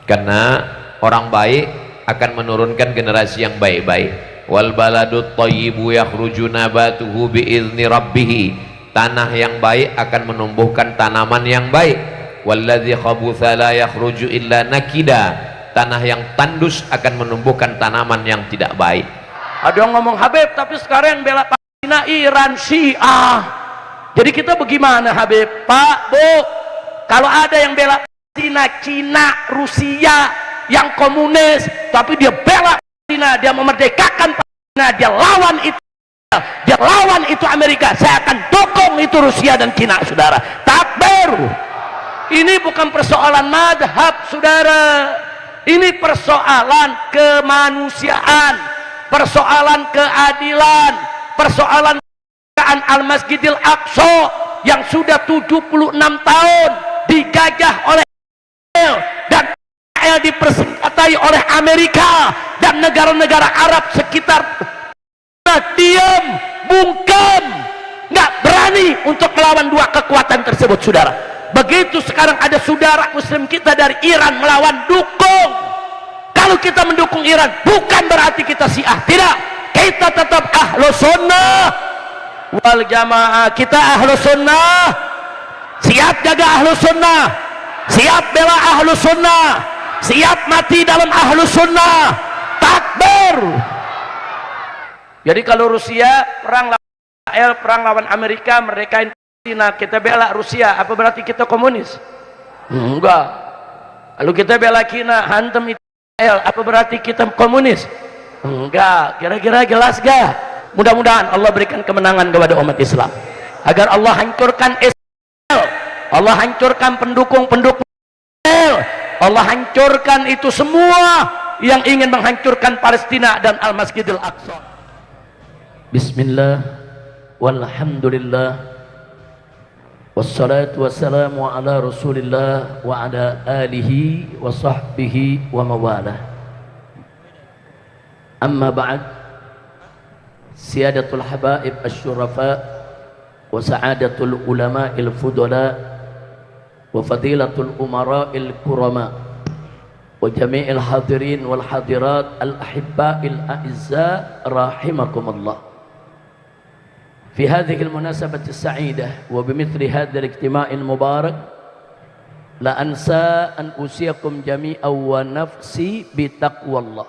karena orang baik akan menurunkan generasi yang baik-baik. Wal baladut thayyibu yakhruju nabatuhu biizni rabbih, tanah yang baik akan menumbuhkan tanaman yang baik. Walladzi khabutha la yakhruju illa nakida, tanah yang tandus akan menumbuhkan tanaman yang tidak baik. Ada yang ngomong Habib, tapi sekarang yang bela Palestina Iran, Syiah. Jadi kita bagaimana Habib? Pak, Bu, kalau ada yang bela Palestina, Cina, Rusia, yang komunis, tapi dia bela Palestina, dia memerdekakan Palestina, dia lawan itu Amerika, saya akan dukung itu Rusia dan Cina, saudara. Takbir. Ini bukan persoalan madhab, saudara. Ini persoalan kemanusiaan, persoalan keadilan, persoalan Al-Masjidil Aqsa yang sudah 76 tahun digajah oleh Israel, dan Israel dipersenjatai oleh Amerika dan negara-negara Arab sekitar. Diam, bungkam, nggak berani untuk melawan dua kekuatan tersebut, saudara. Begitu sekarang ada saudara muslim kita dari Iran melawan, dukung. Kalau kita mendukung Iran bukan berarti kita Syiah, tidak. Kita tetap Ahlus Sunnah wal Jamaah. Kita Ahlus Sunnah, siap jaga Ahlus Sunnah, siap bela Ahlus Sunnah, siap mati dalam Ahlus Sunnah. Takbir. Jadi kalau Rusia perang lawan Israel, perang lawan Amerika, merdekain Palestina, kita bela Rusia, apa berarti kita komunis? Enggak. Kalau kita bela Cina, hantam Israel, apa berarti kita komunis? Enggak. Kira-kira jelas gak? Mudah-mudahan Allah berikan kemenangan kepada umat Islam, agar Allah hancurkan Israel, Allah hancurkan pendukung-pendukung Israel, Allah hancurkan itu semua yang ingin menghancurkan Palestina dan Al-Masjidil Aqsa. Bismillah, walhamdulillah, wassalatu wassalamu ala rasulillah wa ala alihi wa sahbihi wa mawalah. Amma ba'd, siyadatul habaib asyurafa wa sa'adatul ulama'il fudala wa fadilatul umara'il kurama wa jami'il hadirin wal hadirat al-ahibba'il a'izza rahimakumullah. في هذه المناسبة السعيدة وبمثل هذا الاجتماع المبارك لا أنسى أن أوصيكم جميعا ونفسي بتقوى الله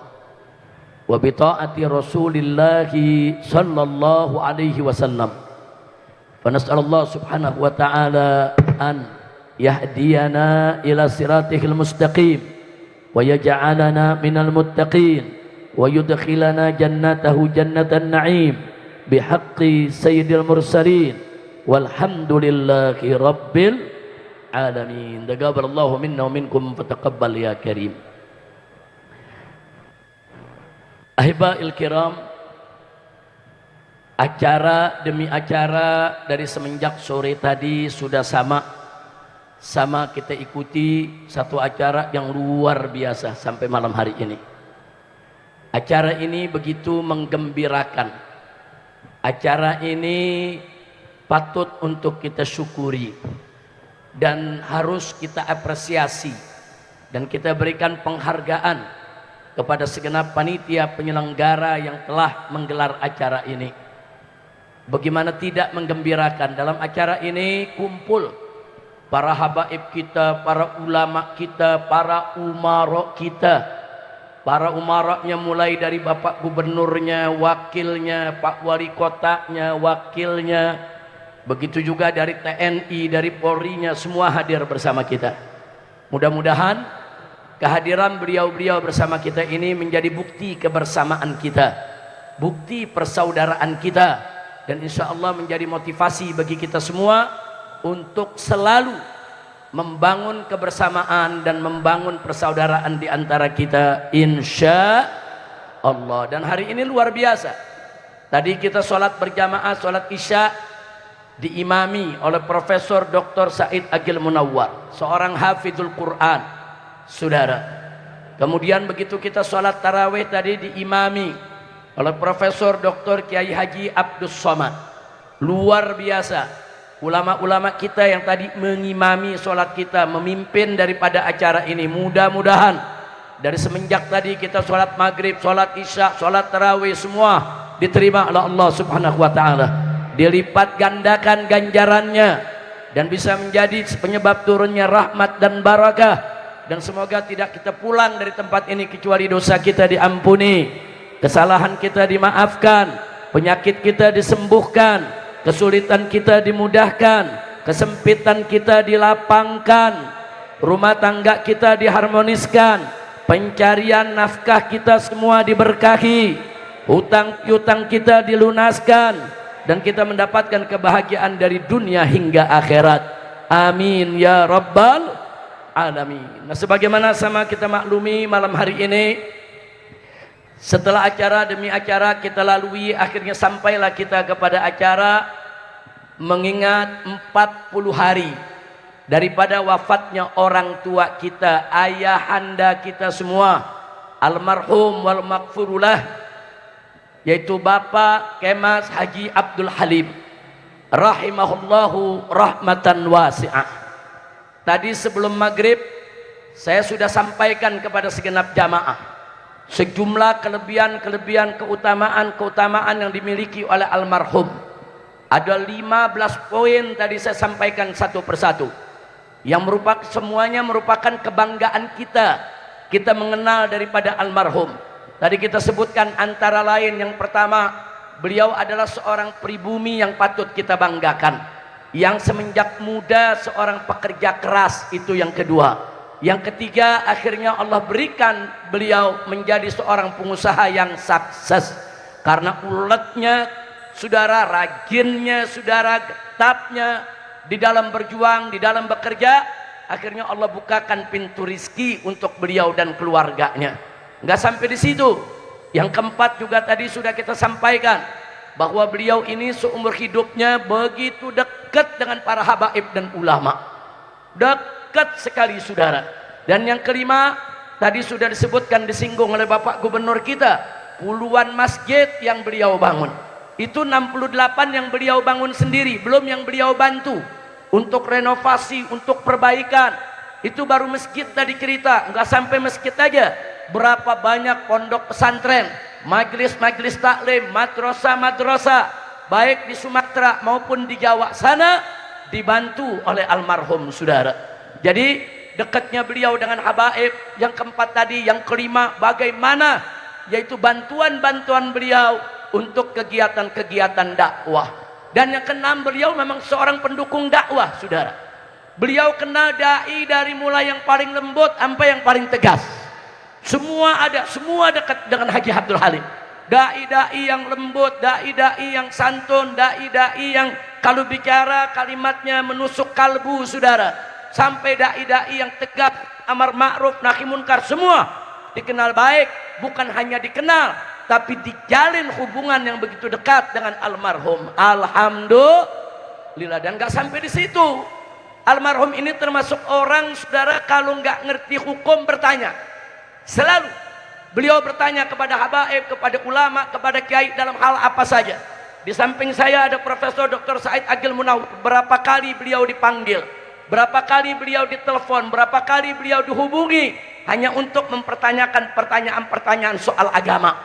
وبطاعة رسول الله صلى الله عليه وسلم. فنسأل الله سبحانه وتعالى أن يهدينا إلى صراطه المستقيم ويجعلنا من المتقين ويدخلنا جنته جنة النعيم بحق سيد المرسلين والحمد لله رب العالمين. تقبل الله منا ومنكم فتقبل يا كريم. Ahiba'il kiram, acara demi acara dari semenjak sore tadi sudah sama kita ikuti satu acara yang luar biasa sampai malam hari ini. Acara ini begitu menggembirakan. Acara ini patut untuk kita syukuri dan harus kita apresiasi, dan kita berikan penghargaan kepada segenap panitia penyelenggara yang telah menggelar acara ini. Bagaimana tidak menggembirakan, dalam acara ini kumpul para habaib kita, para ulama kita, para umarok kita. Para umaroknya mulai dari Bapak Gubernurnya, wakilnya, Pak Wali Kotanya, wakilnya, begitu juga dari TNI, dari Polri-nya, semua hadir bersama kita. Mudah-mudahan kehadiran beliau-beliau bersama kita ini menjadi bukti kebersamaan kita, bukti persaudaraan kita, dan insya Allah menjadi motivasi bagi kita semua untuk selalu membangun kebersamaan dan membangun persaudaraan di antara kita, insya Allah. Dan hari ini luar biasa. Tadi kita sholat berjamaah, sholat isya diimami oleh Profesor Dr. Said Agil Munawwar, seorang hafizul Quran, saudara. Kemudian begitu kita sholat tarawih tadi diimami oleh Profesor Dr. Kiai Haji Abdus Somad, luar biasa. ulama-ulama kita yang tadi mengimami sholat kita, memimpin daripada acara ini. Mudah-mudahan dari semenjak tadi kita sholat maghrib, sholat isya, sholat tarawih, semua diterima oleh Allah subhanahu wa ta'ala, dilipat gandakan ganjarannya, dan bisa menjadi penyebab turunnya rahmat dan barakah. Dan semoga tidak kita pulang dari tempat ini kecuali dosa kita diampuni, kesalahan kita dimaafkan, penyakit kita disembuhkan, kesulitan kita dimudahkan, kesempitan kita dilapangkan, rumah tangga kita diharmoniskan, pencarian nafkah kita semua diberkahi, hutang-hutang kita dilunaskan, dan kita mendapatkan kebahagiaan dari dunia hingga akhirat. Amin ya rabbal alamin. Nah, sebagaimana sama kita maklumi, malam hari ini setelah acara demi acara kita lalui, akhirnya sampailah kita kepada acara mengingat 40 hari daripada wafatnya orang tua kita, ayahanda kita semua, almarhum wal maghfurullah, yaitu Bapak Kemas Haji Abdul Halim rahimahullahu rahmatan wasi'ah. Tadi sebelum maghrib saya sudah sampaikan kepada segenap jamaah sejumlah kelebihan-kelebihan, keutamaan-keutamaan yang dimiliki oleh almarhum. Ada 15 poin tadi saya sampaikan satu persatu, yang semuanya merupakan kebanggaan kita. Kita mengenal daripada almarhum. Tadi kita sebutkan antara lain, yang pertama, beliau adalah seorang pribumi yang patut kita banggakan, yang semenjak muda seorang pekerja keras, itu yang kedua. Yang ketiga, akhirnya Allah berikan beliau menjadi seorang pengusaha yang sukses karena uletnya saudara, rajinnya saudara, getapnya di dalam berjuang, di dalam bekerja. Akhirnya Allah bukakan pintu rizki untuk beliau dan keluarganya. Nggak sampai di situ, yang keempat juga tadi sudah kita sampaikan bahwa beliau ini seumur hidupnya begitu dekat dengan para habaib dan ulama, dekat sekali saudara. Dan yang kelima tadi sudah disebutkan, disinggung oleh Bapak Gubernur kita, puluhan masjid yang beliau bangun. Itu 68 yang beliau bangun sendiri, belum yang beliau bantu untuk renovasi, untuk perbaikan. Itu baru masjid tadi cerita, nggak sampai masjid aja, berapa banyak pondok pesantren, majelis-majelis taklim, madrasah-madrasah, baik di Sumatera maupun di Jawa sana, dibantu oleh almarhum saudara. Jadi dekatnya beliau dengan habaib. Yang keempat tadi, yang kelima bagaimana, yaitu bantuan-bantuan beliau untuk kegiatan-kegiatan dakwah. Dan yang keenam, beliau memang seorang pendukung dakwah saudara. Beliau kenal dai dari mulai yang paling lembut sampai yang paling tegas. Semua ada, semua dekat dengan Haji Abdul Halim. Dai-dai yang lembut, dai-dai yang santun, dai-dai yang kalau bicara kalimatnya menusuk kalbu saudara. Sampai dai-dai yang tegak, amar ma'ruf nahi munkar, semua dikenal baik. Bukan hanya dikenal, tapi dijalin hubungan yang begitu dekat dengan almarhum. Alhamdulillah. Dan gak sampai di situ, almarhum ini termasuk orang saudara kalau nggak ngerti hukum bertanya. Selalu beliau bertanya kepada habaib, kepada ulama, kepada kiai dalam hal apa saja. Di samping saya ada Profesor Dr. Said Agil Munawwir. Berapa kali beliau dipanggil, berapa kali beliau ditelepon, berapa kali beliau dihubungi hanya untuk mempertanyakan pertanyaan-pertanyaan soal agama.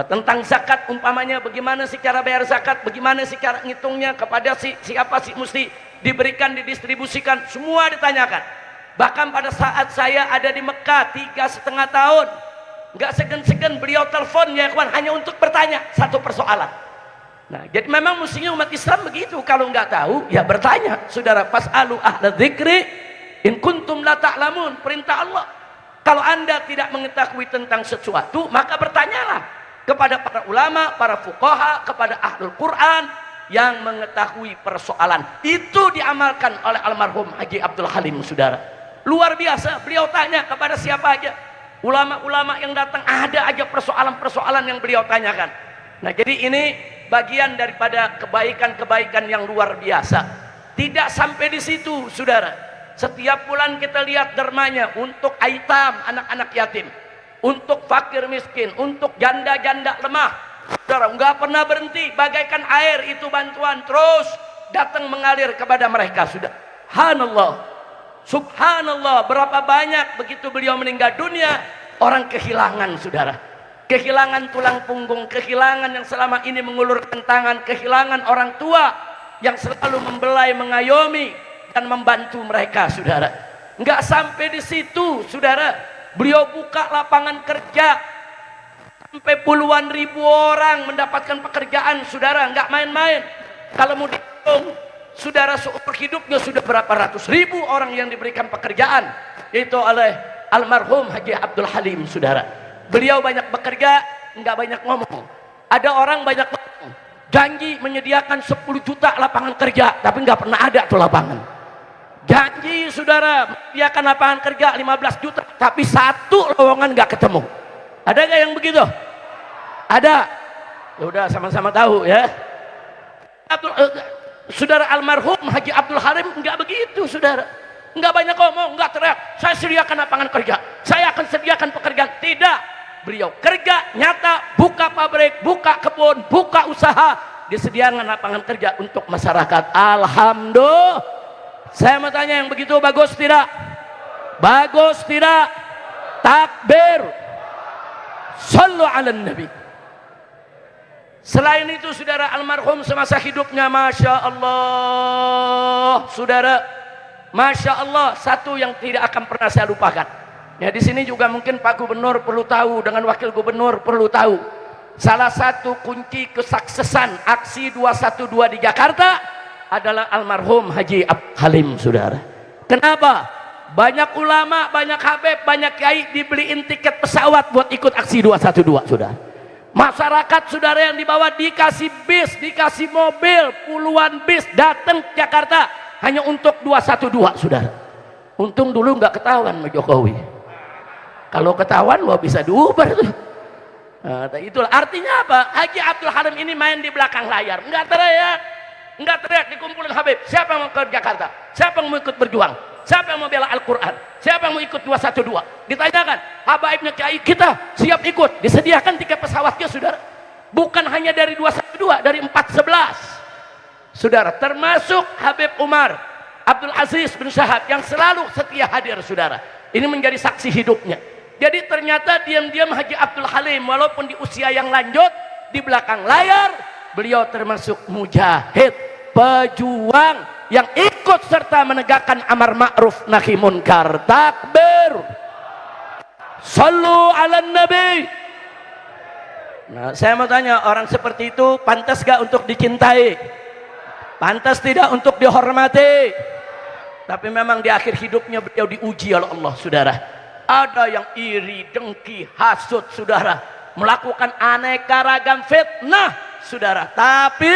Tentang zakat umpamanya, bagaimana sih cara bayar zakat, bagaimana sih cara ngitungnya, kepada siapa sih mesti diberikan, didistribusikan, semua ditanyakan. Bahkan pada saat saya ada di Mekah 3,5 tahun, nggak segan-segan beliau telepon ya kawan, hanya untuk bertanya satu persoalan. Nah, jadi memang mestinya umat Islam begitu, kalau nggak tahu ya bertanya saudara. Fas'alu ahla dzikri in kuntum la ta'lamun, perintah Allah. Kalau anda tidak mengetahui tentang sesuatu, maka bertanyalah kepada para ulama, para fuqaha, kepada ahlul Quran yang mengetahui persoalan. Itu diamalkan oleh almarhum Haji Abdul Halim saudara. Luar biasa, beliau tanya kepada siapa aja, ulama-ulama yang datang, ada aja persoalan-persoalan yang beliau tanyakan. Nah, jadi ini bagian daripada kebaikan-kebaikan yang luar biasa. Tidak sampai di situ saudara, setiap bulan kita lihat dermanya untuk aitam, anak-anak yatim, untuk fakir miskin, untuk janda-janda lemah. Saudara, nggak pernah berhenti, bagaikan air itu bantuan terus datang mengalir kepada mereka. Sudah, subhanallah, subhanallah, berapa banyak begitu beliau meninggal dunia orang kehilangan, saudara, kehilangan tulang punggung, kehilangan yang selama ini mengulurkan tangan, kehilangan orang tua yang selalu membelai, mengayomi dan membantu mereka, saudara. Enggak sampai di situ, saudara, beliau buka lapangan kerja sampai puluhan ribu orang mendapatkan pekerjaan, saudara, enggak main-main. Kalau mau dihitung, saudara, seumur hidupnya sudah berapa ratus ribu orang yang diberikan pekerjaan, yaitu oleh almarhum Haji Abdul Halim, saudara. Beliau banyak bekerja, enggak banyak ngomong. Ada orang banyak ngomong, janji menyediakan 10 juta lapangan kerja, tapi enggak pernah ada tuh lapangan. Janji, saudara, menyediakan lapangan kerja 15 juta, tapi satu lowongan enggak ketemu. Ada enggak yang begitu? Ada. Ya udah, sama-sama tahu ya. Saudara almarhum Haji Abdul Halim enggak begitu, saudara. Enggak banyak ngomong, enggak teriak, saya sediakan lapangan kerja, saya akan sediakan pekerjaan. Tidak, beliau kerja nyata, buka pabrik, buka kebun, buka usaha, disediakan lapangan kerja untuk masyarakat. Alhamdulillah. Saya mau tanya, yang begitu bagus tidak? Bagus tidak? Takbir. Sallu ala nabi. Selain itu, saudara, almarhum semasa hidupnya, Masya Allah, saudara, Masya Allah, satu yang tidak akan pernah saya lupakan. Ya, di sini juga mungkin Pak Gubernur perlu tahu, dengan Wakil Gubernur perlu tahu. Salah satu kunci kesuksesan aksi 212 di Jakarta adalah almarhum Haji Abdul Halim, saudara. Kenapa? Banyak ulama, banyak habib, banyak kiai dibeliin tiket pesawat buat ikut aksi 212, saudara. Masyarakat, saudara, yang dibawa dikasih bis, dikasih mobil, puluhan bis datang ke Jakarta hanya untuk 212, saudara. Untung dulu nggak ketahuan sama Jokowi. Kalau ketahuan, wah bisa diubar tuh. Nah, itulah artinya apa? Haji Abdul Halim ini main di belakang layar, nggak teriak, nggak teriak, dikumpulin habib. Siapa yang mau ke Jakarta? Siapa yang mau ikut berjuang? Siapa yang mau bela Al-Quran? Siapa yang mau ikut 212? Ditanyakan, habaibnya kiai kita siap ikut, disediakan tiket pesawatnya, saudara. Bukan hanya dari 212, dari 411, saudara, termasuk Habib Umar Abdul Aziz bin Syahab yang selalu setia hadir, saudara. Ini menjadi saksi hidupnya. Jadi ternyata diam-diam Haji Abdul Halim walaupun di usia yang lanjut, di belakang layar beliau termasuk mujahid, pejuang yang ikut serta menegakkan amar ma'ruf nahi munkar. Takbir. Sallu ala nabi. Nah, saya mau tanya, orang seperti itu pantas gak untuk dicintai? Pantas tidak untuk dihormati? Tapi memang di akhir hidupnya beliau diuji oleh Allah, saudara. Ada yang iri, dengki, hasut, saudara, melakukan aneka ragam fitnah, saudara. Tapi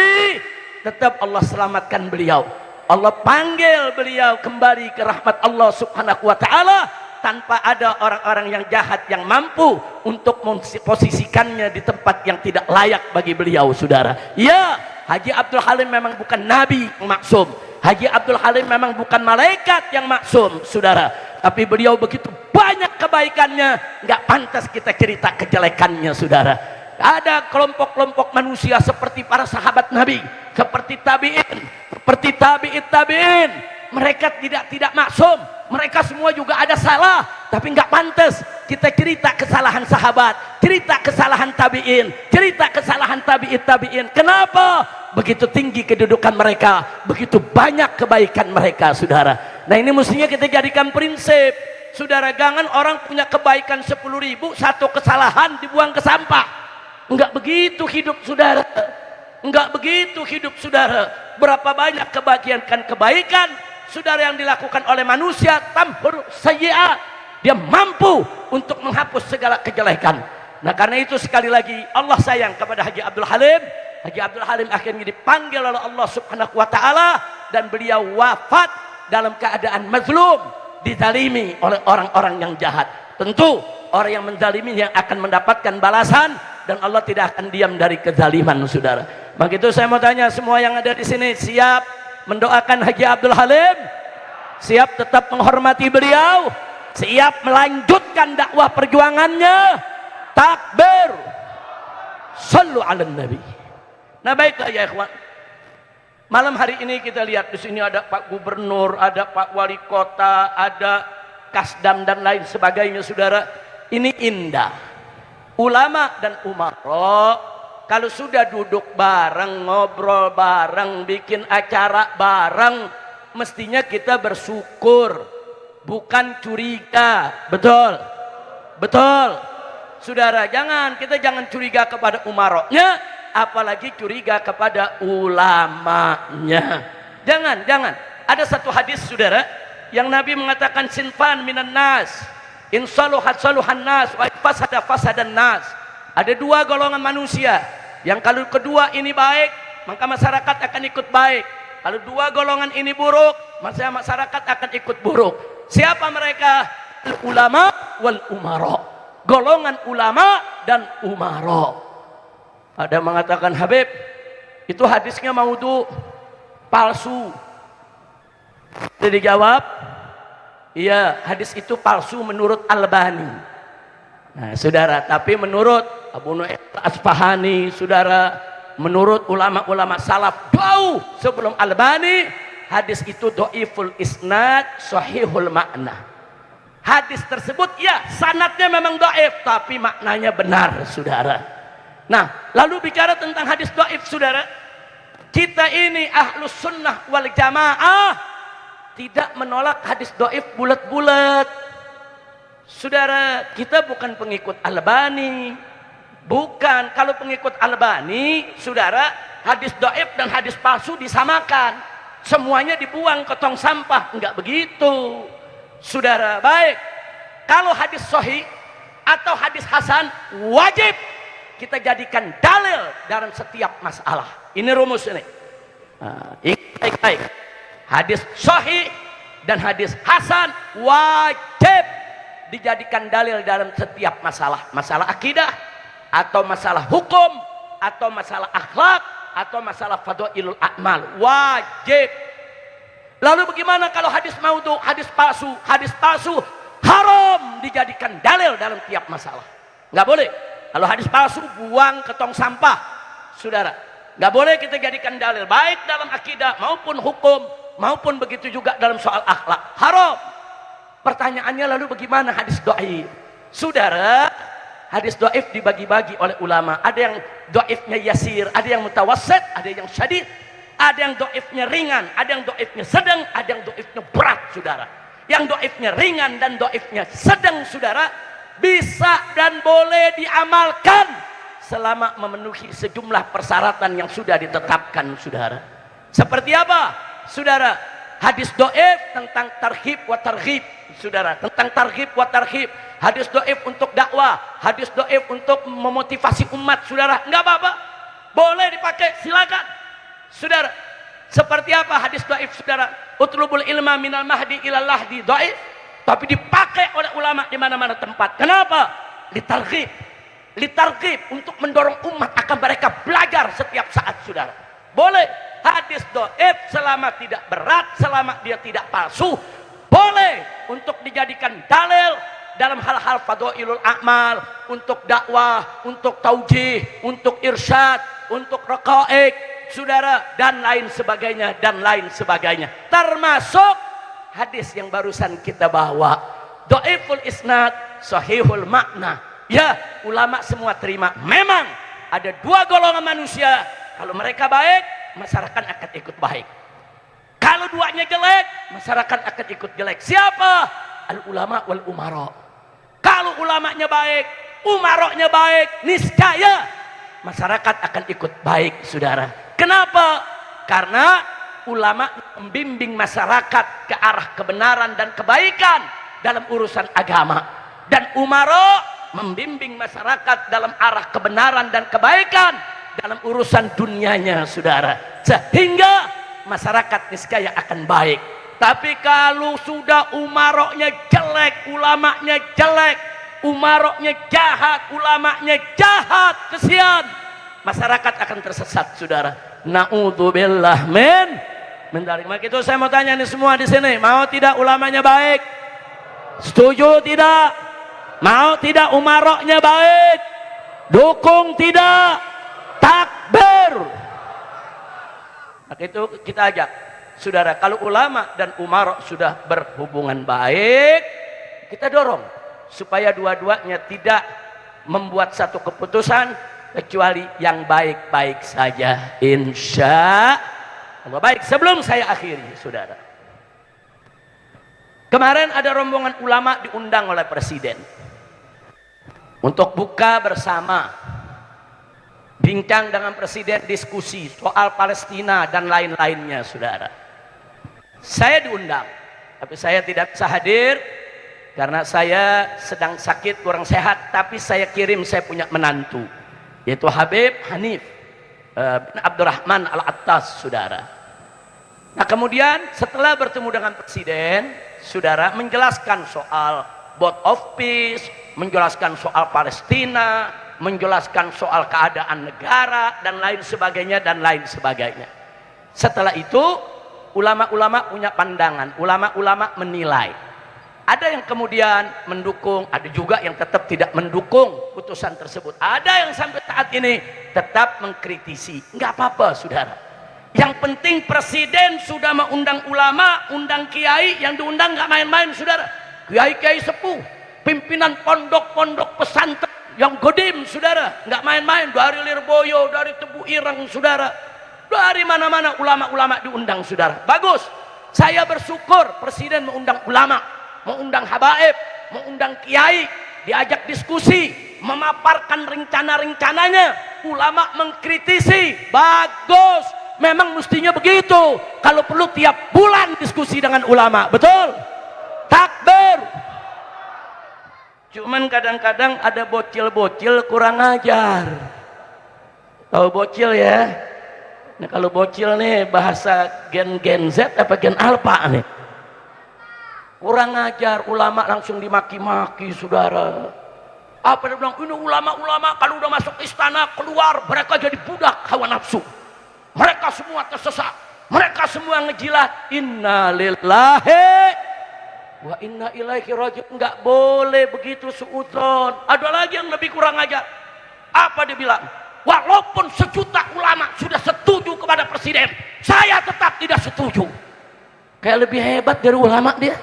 tetap Allah selamatkan beliau. Allah panggil beliau kembali ke rahmat Allah subhanahu wa ta'ala, tanpa ada orang-orang yang jahat yang mampu untuk memposisikannya di tempat yang tidak layak bagi beliau, saudara. Ya, Haji Abdul Halim memang bukan nabi yang maksum, Haji Abdul Halim memang bukan malaikat yang maksum, saudara. Tapi beliau begitu banyak kebaikannya, nggak pantas kita cerita kejelekannya, saudara. Ada kelompok-kelompok manusia seperti para sahabat Nabi, seperti tabi'in, seperti tabi'in. Mereka tidak maksum, mereka semua juga ada salah, tapi nggak pantas kita cerita kesalahan sahabat, cerita kesalahan tabi'in, cerita kesalahan tabi'in. Kenapa? Begitu tinggi kedudukan mereka, begitu banyak kebaikan mereka, saudara. Nah, ini mestinya kita jadikan prinsip, saudara. Jangan orang punya kebaikan 10.000, satu kesalahan dibuang ke sampah. Enggak begitu hidup, saudara. Enggak begitu hidup, saudara. Berapa banyak kebaikan, saudara, yang dilakukan oleh manusia, tamhur sayyi'at. Dia mampu untuk menghapus segala kejelekan. Nah, karena itu sekali lagi Allah sayang kepada Haji Abdul Halim. Haji Abdul Halim akhirnya dipanggil oleh Allah subhanahu wa ta'ala, dan beliau wafat dalam keadaan mazlum, dizalimi oleh orang-orang yang jahat. Tentu orang yang menzalimi yang akan mendapatkan balasan, dan Allah tidak akan diam dari kezaliman, saudara. Begitu saya mau tanya, semua yang ada di sini siap mendoakan Haji Abdul Halim? Siap tetap menghormati beliau? Siap melanjutkan dakwah perjuangannya? Takbir. Sallu ala nabi. Nah, baiklah ya ikhwan, Malam hari ini kita lihat di sini ada Pak Gubernur, ada Pak Wali Kota, ada Kasdam dan lain sebagainya, saudara. Ini indah. Ulama dan umara kalau sudah duduk bareng, ngobrol bareng, bikin acara bareng, mestinya kita bersyukur, bukan curiga. Betul? Betul? Saudara, kita jangan curiga kepada umaroknya, apalagi curiga kepada ulamanya. Jangan. Ada satu hadis, saudara, yang Nabi mengatakan sinfan minan nas, in saluhat saluhan nas, wa fasada fasadan nas. Ada dua golongan manusia, yang kalau kedua ini baik, maka masyarakat akan ikut baik. Kalau dua golongan ini buruk, maka masyarakat akan ikut buruk. Siapa mereka? Ulama wal umara. Golongan ulama dan umara. Ada mengatakan, Habib, itu hadisnya maudhu, palsu. Jadi dijawab, iya, hadis itu palsu menurut Albani. Nah, saudara, tapi menurut Abu Nu'aim Asfahani, saudara, menurut ulama-ulama salaf jauh sebelum Albani, hadis itu dhaiful isnad, sahihul makna. Hadis tersebut, ya, sanadnya memang dhaif, tapi maknanya benar, saudara. Nah, lalu bicara tentang hadis dhaif, saudara, kita ini ahlus sunnah wal jamaah tidak menolak hadis dhaif bulat-bulat. Saudara, kita bukan pengikut Albani. Bukan. Kalau pengikut Albani, saudara, hadis dhaif dan hadis palsu disamakan. Semuanya dibuang ke tong sampah. Enggak begitu. Saudara, baik. Kalau hadis sahih atau hadis hasan, wajib kita jadikan dalil dalam setiap masalah. Ini rumus ini. Nah, baik. Hadis sahih dan hadis hasan wajib dijadikan dalil dalam setiap masalah. Masalah akidah, atau masalah hukum, atau masalah akhlak, atau masalah fadhailul a'mal. Wajib. Lalu bagaimana kalau hadis maudhu, hadis palsu? Hadis palsu haram dijadikan dalil dalam tiap masalah. Nggak boleh. Kalau hadis palsu, buang ke tong sampah. Saudara, nggak boleh kita jadikan dalil, baik dalam akidah maupun hukum, maupun begitu juga dalam soal akhlak. Haram. Pertanyaannya lalu bagaimana hadis dhaif? Saudara, hadis dhaif dibagi-bagi oleh ulama. Ada yang dhaifnya yasir, ada yang mutawassit, ada yang syadid, ada yang dhaifnya ringan, ada yang dhaifnya sedang, ada yang dhaifnya berat, saudara. Yang dhaifnya ringan dan dhaifnya sedang, saudara, bisa dan boleh diamalkan selama memenuhi sejumlah persyaratan yang sudah ditetapkan, saudara. Seperti apa, saudara? Hadis dhaif tentang tarhib wa targhib, saudara, tentang tarhib wa tarhib. Hadis dhaif untuk dakwah, hadis dhaif untuk memotivasi umat, saudara. Enggak apa-apa, boleh dipakai, silakan, saudara. Seperti apa hadis dhaif, saudara? Utlubul ilma minal mahdi ilal lahdi, dhaif, tapi dipakai oleh ulama di mana-mana tempat. Kenapa? Litarghib, untuk mendorong umat akan mereka belajar setiap saat, saudara. Boleh. Hadis dhaif selama tidak berat, selama dia tidak palsu, boleh untuk dijadikan dalil dalam hal-hal fadhailul a'mal, untuk dakwah, untuk taujih, untuk irsyad, untuk raqaiq, saudara, dan lain sebagainya, dan lain sebagainya. Termasuk hadis yang barusan kita bawa, dhaiful isnad, sahihul makna. Ya, ulama semua terima. Memang ada dua golongan manusia, kalau mereka baik, masyarakat akan ikut baik. Kalau duanya jelek, masyarakat akan ikut jelek. Siapa? Al ulama wal umara. Kalau ulamanya baik, umaroknya baik, niscaya masyarakat akan ikut baik, saudara. Kenapa? Karena ulama membimbing masyarakat ke arah kebenaran dan kebaikan dalam urusan agama, dan umara membimbing masyarakat dalam arah kebenaran dan kebaikan dalam urusan dunianya, saudara. Sehingga masyarakat niscaya akan baik. Tapi kalau sudah umaroknya jelek, ulamanya jelek, umaroknya jahat, ulamanya jahat, kesian, masyarakat akan tersesat, saudara. Na'udzubillah min dzalik. Maka itu saya mau tanya nih semua di sini, mau tidak ulamanya baik? Setuju tidak? Mau tidak umaroknya baik? Dukung tidak? Takbir. Maka itu kita ajak, saudara, kalau ulama dan umara sudah berhubungan baik, kita dorong supaya dua-duanya tidak membuat satu keputusan kecuali yang baik-baik saja, insya Allah. Baik, sebelum saya akhiri, saudara, kemarin ada rombongan ulama diundang oleh presiden untuk buka bersama, bincang dengan presiden, diskusi soal Palestina dan lain-lainnya, saudara. Saya diundang, tapi saya tidak bisa hadir karena saya sedang sakit, kurang sehat. Tapi saya kirim, saya punya menantu, yaitu Habib Hanif bin Abdurrahman Al-Attas, saudara. Nah, kemudian setelah bertemu dengan presiden, saudara, menjelaskan soal board of peace, menjelaskan soal Palestina, menjelaskan soal keadaan negara dan lain sebagainya dan lain sebagainya. Setelah itu ulama-ulama punya pandangan, ulama-ulama menilai. Ada yang kemudian mendukung, ada juga yang tetap tidak mendukung putusan tersebut. Ada yang sampai saat ini tetap mengkritisi. Enggak apa-apa, saudara. Yang penting presiden sudah mengundang ulama, undang kiai, yang diundang nggak main-main, saudara. Kiai-kiai sepuh, pimpinan pondok-pondok pesantren yang godim, saudara, nggak main-main. Dari Lirboyo, dari Tebu Ireng, saudara, dari mana-mana ulama-ulama diundang, saudara. Bagus, saya bersyukur presiden mengundang ulama, mengundang habaib, mengundang kiai, diajak diskusi, memaparkan rencana-rencananya. Ulama mengkritisi, bagus, memang mestinya begitu. Kalau perlu tiap bulan diskusi dengan ulama, betul? Takbir. Cuman kadang-kadang ada bocil-bocil kurang ajar. Tahu bocil ya? Nah, kalau bocil nih bahasa gen Z apa gen alpha nih? Kurang ajar, ulama langsung dimaki-maki, saudara. Apa dia bilang? Ini ulama-ulama kalau udah masuk istana keluar mereka jadi budak hawa nafsu. Mereka semua tersesat. Mereka semua ngejilat. Innalillahi wa inna ilaihi raji'un. Enggak boleh begitu suudzon. Ada lagi yang lebih kurang ajar. Apa dia bilang? Walaupun sejuta ulama sudah setuju kepada presiden, saya tetap tidak setuju. Kayak lebih hebat dari ulama dia.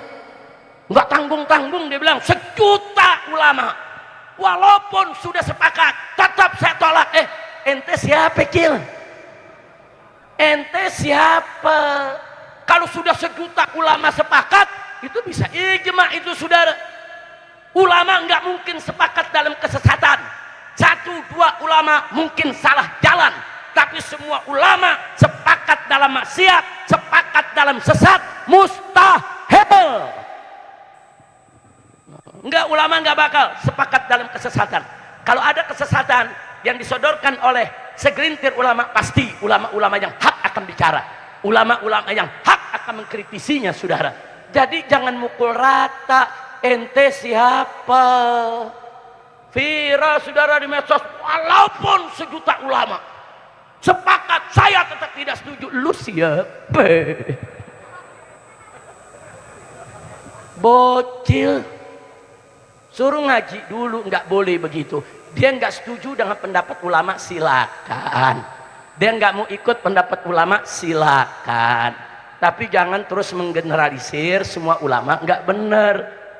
Enggak tanggung-tanggung dia bilang, sejuta ulama walaupun sudah sepakat tetap saya tolak. Ente siapa, Cil? Ente siapa? Kalau sudah sejuta ulama sepakat, itu bisa ijma itu, saudara. Ulama nggak mungkin sepakat dalam kesesatan. Satu dua ulama mungkin salah jalan, tapi semua ulama sepakat dalam maksiat, sepakat dalam sesat, mustahil. Enggak, ulama nggak bakal sepakat dalam kesesatan. Kalau ada kesesatan yang disodorkan oleh segelintir ulama, pasti ulama-ulama yang hak akan bicara, ulama-ulama yang hak akan mengkritisinya, saudara. Jadi jangan mukul rata. Ente siapa? Viral, saudara, di medsos. Walaupun sejuta ulama sepakat, saya tetap tidak setuju. Lu siapa? Bocil. Suruh ngaji dulu, nggak boleh begitu. Dia nggak setuju dengan pendapat ulama, silakan. Dia nggak mau ikut pendapat ulama, silakan. Tapi jangan terus menggeneralisir semua ulama, nggak benar.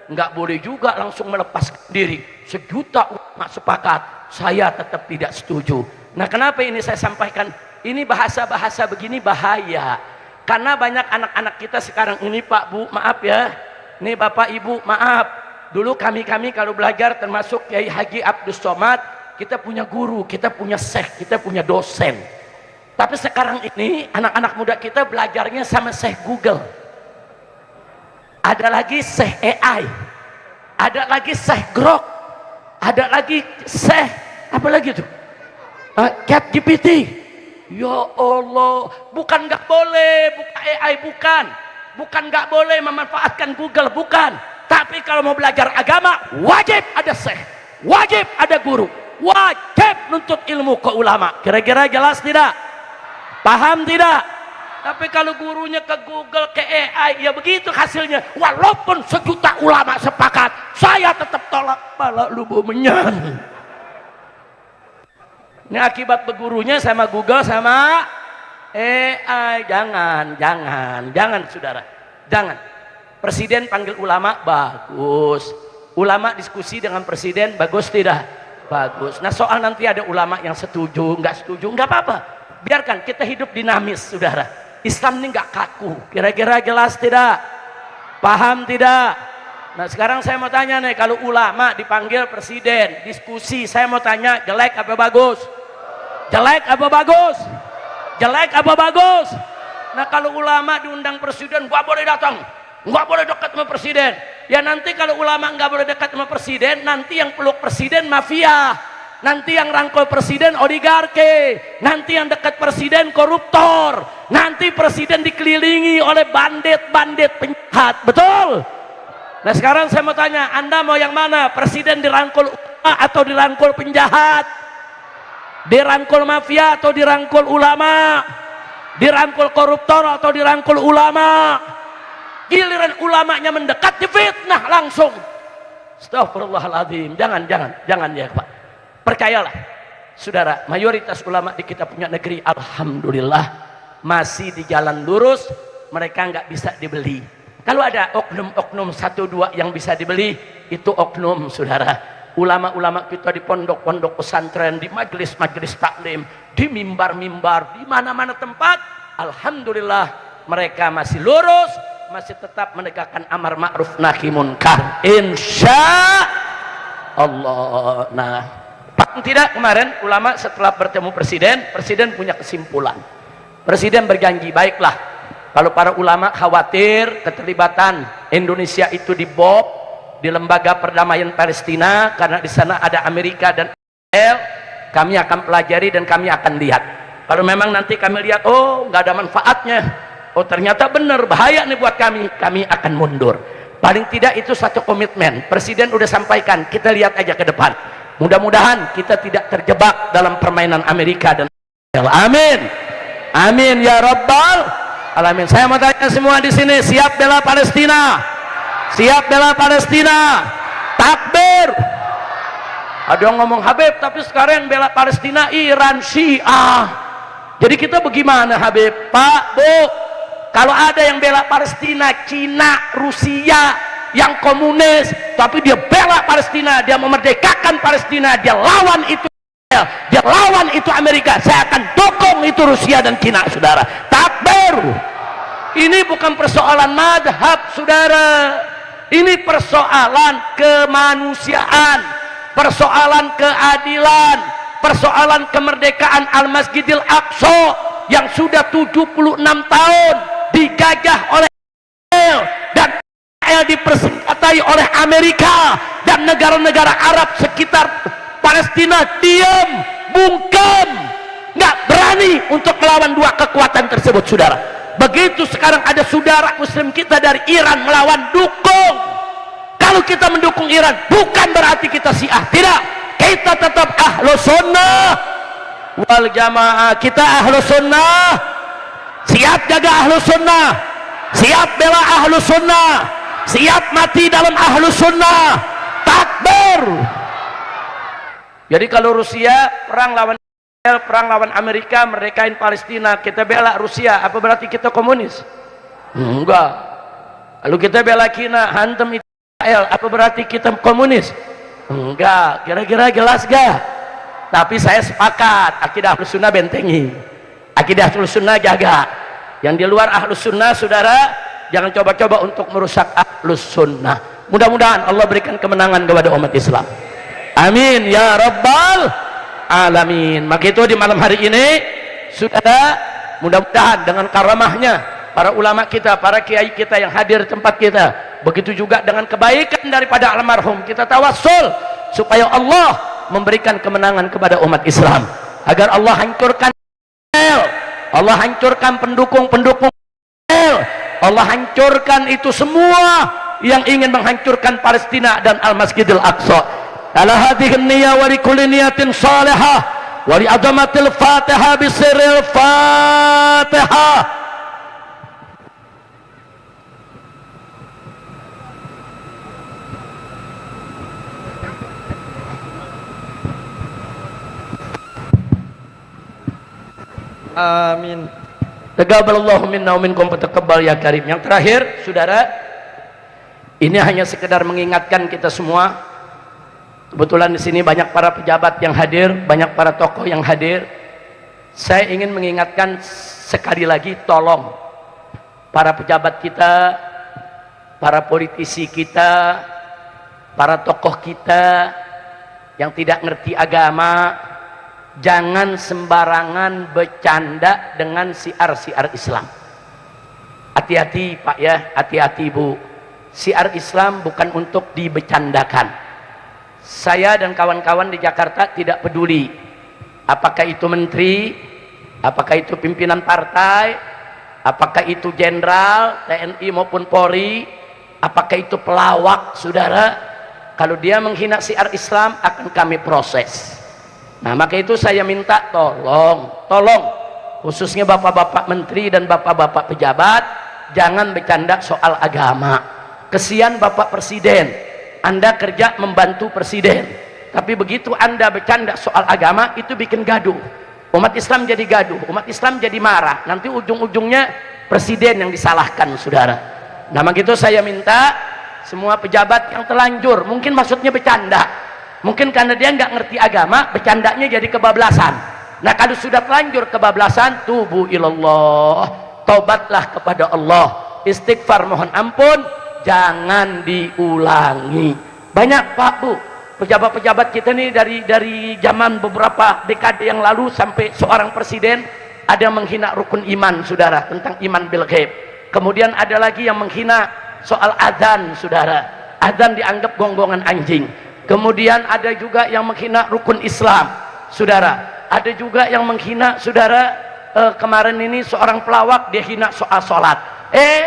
Nggak boleh juga langsung melepas diri. Sejuta ulama sepakat, saya tetap tidak setuju. Nah, kenapa ini saya sampaikan? Ini bahasa-bahasa begini bahaya. Karena banyak anak-anak kita sekarang ini, Pak, Bu, maaf ya. Nih Bapak Ibu, maaf. Dulu kami kalau belajar, termasuk Kiai Haji Abdus Somad, kita punya guru, kita punya syekh, kita punya dosen. Tapi sekarang ini anak-anak muda kita belajarnya sama syekh Google. Ada lagi syekh AI, ada lagi syekh Grok, ada lagi syekh apa lagi tuh? ChatGPT. Ya Allah, bukan nggak boleh buka AI, bukan nggak boleh memanfaatkan Google, bukan. Tapi kalau mau belajar agama, wajib ada syekh, wajib ada guru, wajib nuntut ilmu ke ulama. Kira-kira jelas tidak? Paham tidak? Tapi kalau gurunya ke Google, ke AI, ya begitu hasilnya. Walaupun sejuta ulama sepakat, saya tetap tolak. Pala lubu menyan. Ini akibat bergurunya sama Google sama Jangan saudara, jangan. Presiden panggil ulama, bagus. Ulama diskusi dengan presiden, bagus tidak? Bagus. Nah soal nanti ada ulama yang setuju, nggak setuju, nggak apa-apa. Biarkan kita hidup dinamis saudara. Islam ini nggak kaku. Kira-kira jelas tidak? Paham tidak? Nah sekarang saya mau tanya nih, kalau ulama dipanggil presiden, diskusi, saya mau tanya, jelek apa bagus? Jelek apa bagus? Jelek apa bagus? Nah kalau ulama diundang presiden, nggak boleh datang, nggak boleh dekat sama presiden. Ya nanti kalau ulama nggak boleh dekat sama presiden, nanti yang peluk presiden mafia, nanti yang rangkul presiden oligarki, nanti yang dekat presiden koruptor, nanti presiden dikelilingi oleh bandit-bandit penjahat, betul? Nah sekarang saya mau tanya, Anda mau yang mana? Presiden dirangkul ulama atau dirangkul penjahat? Dirangkul mafia atau dirangkul ulama? Dirangkul koruptor atau dirangkul ulama? Giliran ulamanya mendekat difitnah langsung. Astagfirullahaladzim. Jangan ya Pak. Percayalah saudara, mayoritas ulama di kita punya negeri alhamdulillah masih di jalan lurus, mereka nggak bisa dibeli. Kalau ada oknum-oknum 1-2 yang bisa dibeli, itu oknum saudara. Ulama-ulama kita di pondok-pondok pesantren, di majelis-majelis taklim, di mimbar-mimbar, di mana-mana tempat, alhamdulillah mereka masih lurus, masih tetap menegakkan amar ma'ruf nahi munkar, insya Allah. Nah paling tidak kemarin ulama setelah bertemu presiden punya kesimpulan. Presiden berjanji, baiklah kalau para ulama khawatir keterlibatan Indonesia itu dibom di lembaga perdamaian Palestina karena di sana ada Amerika dan Israel, kami akan pelajari dan kami akan lihat. Kalau memang nanti kami lihat, oh nggak ada manfaatnya, oh ternyata benar bahaya nih buat kami akan mundur. Paling tidak itu satu komitmen. Presiden udah sampaikan, kita lihat aja ke depan. Mudah-mudahan kita tidak terjebak dalam permainan Amerika dan Israel. Amin, amin ya Rabbal Alamin. Saya mau tanya semua di sini, siap bela Palestina? Siap bela Palestina? Takbir. Ada yang ngomong Habib, tapi sekarang yang bela Palestina Iran, Syiah. Jadi kita bagaimana Habib? Pak, Bu, kalau ada yang bela Palestina, Cina, Rusia, yang komunis, tapi dia bela Palestina, dia memerdekakan Palestina, dia lawan itu Israel, dia lawan itu Amerika, saya akan dukung itu Rusia dan Cina saudara. Takbir. Ini bukan persoalan madhab saudara, ini persoalan kemanusiaan, persoalan keadilan, persoalan kemerdekaan Al-Masjidil Aqsa yang sudah 76 tahun digajah oleh Israel dan Israel dipersenjatai oleh Amerika dan negara-negara Arab sekitar Palestina diam, bungkam, nggak berani untuk melawan dua kekuatan tersebut saudara. Begitu sekarang ada saudara muslim kita dari Iran melawan, dukung. Kalau kita mendukung Iran bukan berarti kita Syiah, tidak, kita tetap ahlus sunnah wal jamaah. Kita ahlus sunnah, siap jaga ahlus sunnah, siap bela ahlus sunnah, siap mati dalam ahlus sunnah. Takbir. Jadi kalau Rusia perang lawan Israel, perang lawan Amerika, merdekain Palestina, kita bela Rusia, apa berarti kita komunis? Enggak. Kalau kita bela Cina, hantam Israel, apa berarti kita komunis? Enggak. Kira-kira jelas gak? Tapi saya sepakat, akidah ahlus sunnah bentengi, akidah ahlus sunnah jaga. Yang di luar ahlus sunnah saudara, jangan coba-coba untuk merusak ahlus sunnah. Mudah-mudahan Allah berikan kemenangan kepada umat Islam. Amin ya Rabbal Alamin. Maka itu di malam hari ini saudara, mudah-mudahan dengan karamahnya para ulama kita, para kiai kita yang hadir di tempat kita, begitu juga dengan kebaikan daripada almarhum, kita tawassul supaya Allah memberikan kemenangan kepada umat Islam, agar Allah hancurkan Israel, Allah hancurkan pendukung-pendukung Israel, Allah hancurkan itu semua yang ingin menghancurkan Palestina dan Al-Masjidil Aqsa. Ala hadhihi niyya wa li kulli niyatin salihah wa li azamatil Fatihah bi sirril Fatihah. Amin. Taqabbalallahu minna wa minkum fataqabbal ya karim. Yang terakhir, saudara, ini hanya sekedar mengingatkan kita semua. Kebetulan di sini banyak para pejabat yang hadir, banyak para tokoh yang hadir. Saya ingin mengingatkan sekali lagi, tolong para pejabat kita, para politisi kita, para tokoh kita yang tidak ngerti agama, jangan sembarangan bercanda dengan siar-siar Islam. Hati-hati Pak ya, hati-hati Bu. Siar Islam bukan untuk dibercandakan. Saya dan kawan-kawan di Jakarta tidak peduli apakah itu menteri, apakah itu pimpinan partai, apakah itu jenderal TNI maupun Polri, apakah itu pelawak, saudara. Kalau dia menghina siar Islam akan kami proses. Nah, maka itu saya minta tolong khususnya bapak-bapak menteri dan bapak-bapak pejabat, jangan bercanda soal agama. Kesian Bapak Presiden, Anda kerja membantu Presiden, tapi begitu Anda bercanda soal agama, itu bikin gaduh. Umat Islam jadi gaduh, umat Islam jadi marah, nanti ujung-ujungnya Presiden yang disalahkan, saudara. Nah, maka itu saya minta semua pejabat yang telanjur, mungkin maksudnya bercanda, mungkin karena dia nggak ngerti agama, bercandanya jadi kebablasan. Nah, kalau sudah telanjur kebablasan, tubu ilallah, taubatlah kepada Allah, istighfar, mohon ampun, jangan diulangi. Banyak Pak Bu, pejabat-pejabat kita nih dari zaman beberapa dekade yang lalu sampai seorang presiden ada yang menghina rukun iman, saudara, tentang iman bil ghaib. Kemudian ada lagi yang menghina soal adzan, saudara, adzan dianggap gonggongan anjing. Kemudian ada juga yang menghina rukun Islam, saudara. Ada juga yang menghina, saudara, kemarin ini seorang pelawak dia hina soal sholat.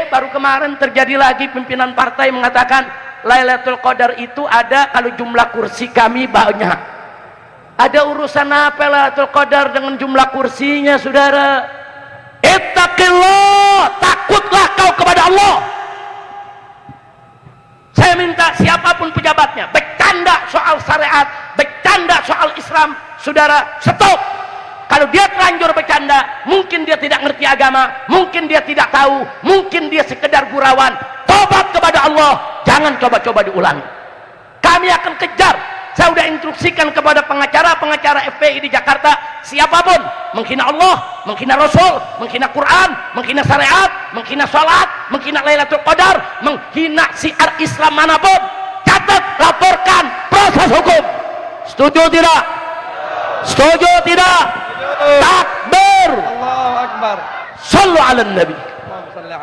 Baru kemarin terjadi lagi pimpinan partai mengatakan Lailatul Qadar itu ada kalau jumlah kursi kami banyak. Ada urusan apa Lailatul Qadar dengan jumlah kursinya, saudara? Ittaqillah, takutlah kau kepada Allah. Saya minta siapapun pejabatnya bercanda soal syariat, bercanda soal Islam, saudara, stop. Kalau dia terlanjur bercanda, mungkin dia tidak ngerti agama, mungkin dia tidak tahu, mungkin dia sekedar gurauan. Tobat kepada Allah, jangan coba-coba diulangi. Kami akan kejar. Saya sudah instruksikan kepada pengacara-pengacara FPI di Jakarta, siapapun menghina Allah, menghina Rasul, menghina Quran, menghina syariat, menghina salat, menghina Lailatul Qadar, menghina syiar Islam manapun, catat, laporkan, proses hukum. Setuju tidak? Setuju tidak? Takbir. Allahu Akbar. Sallu ala Nabi.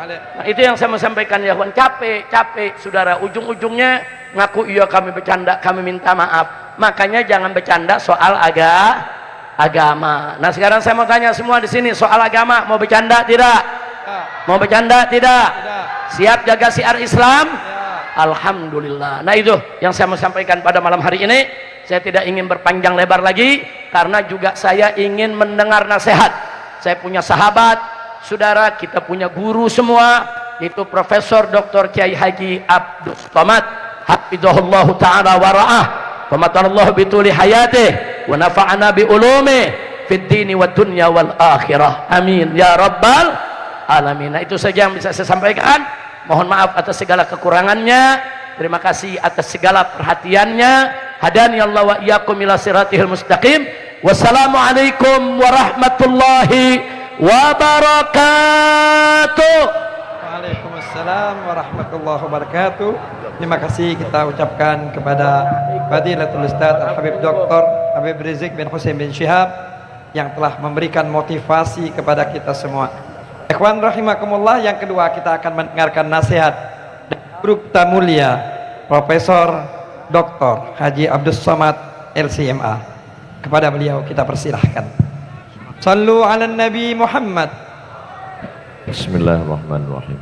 Nah, itu yang saya mau sampaikan ya kawan. Capek saudara, ujung-ujungnya ngaku iya kami bercanda, kami minta maaf. Makanya jangan bercanda soal agama. Nah, sekarang saya mau tanya semua di sini soal agama, mau bercanda tidak? Mau bercanda tidak? Siap jaga siar Islam? Alhamdulillah. Nah, itu yang saya mau sampaikan pada malam hari ini. Saya tidak ingin berpanjang lebar lagi karena juga saya ingin mendengar nasihat. Saya punya sahabat, saudara, kita punya guru semua, yaitu Profesor Dr. Kiai Haji Abdus Somad hafizahullahu ta'ala wa ra'ah wa matallahu bituli hayatih wa nafa'ana bi ulumih fid dini wa dunya wal akhirah, amin ya rabbal alamin. Nah, itu saja yang bisa saya sampaikan. Mohon maaf atas segala kekurangannya, terima kasih atas segala perhatiannya. Hadani Allah wa iyyakum ila siratihil mustaqim. Wassalamualaikum warahmatullahi wabarakatuh. Waalaikumsalam warahmatullahi wabarakatuh. Terima kasih kita ucapkan kepada Fadilatul Ustaz Al-Habib Dr. Habib Rizik bin Hussein bin Syihab yang telah memberikan motivasi kepada kita semua. Ikhwan rahimakumullah, yang kedua kita akan mendengarkan nasihat dari guru kita mulia Profesor Dr. Haji Abdus Somad LCMA. Kepada beliau kita persilahkan. Sallu ala Nabi Muhammad. Bismillahirrahmanirrahim.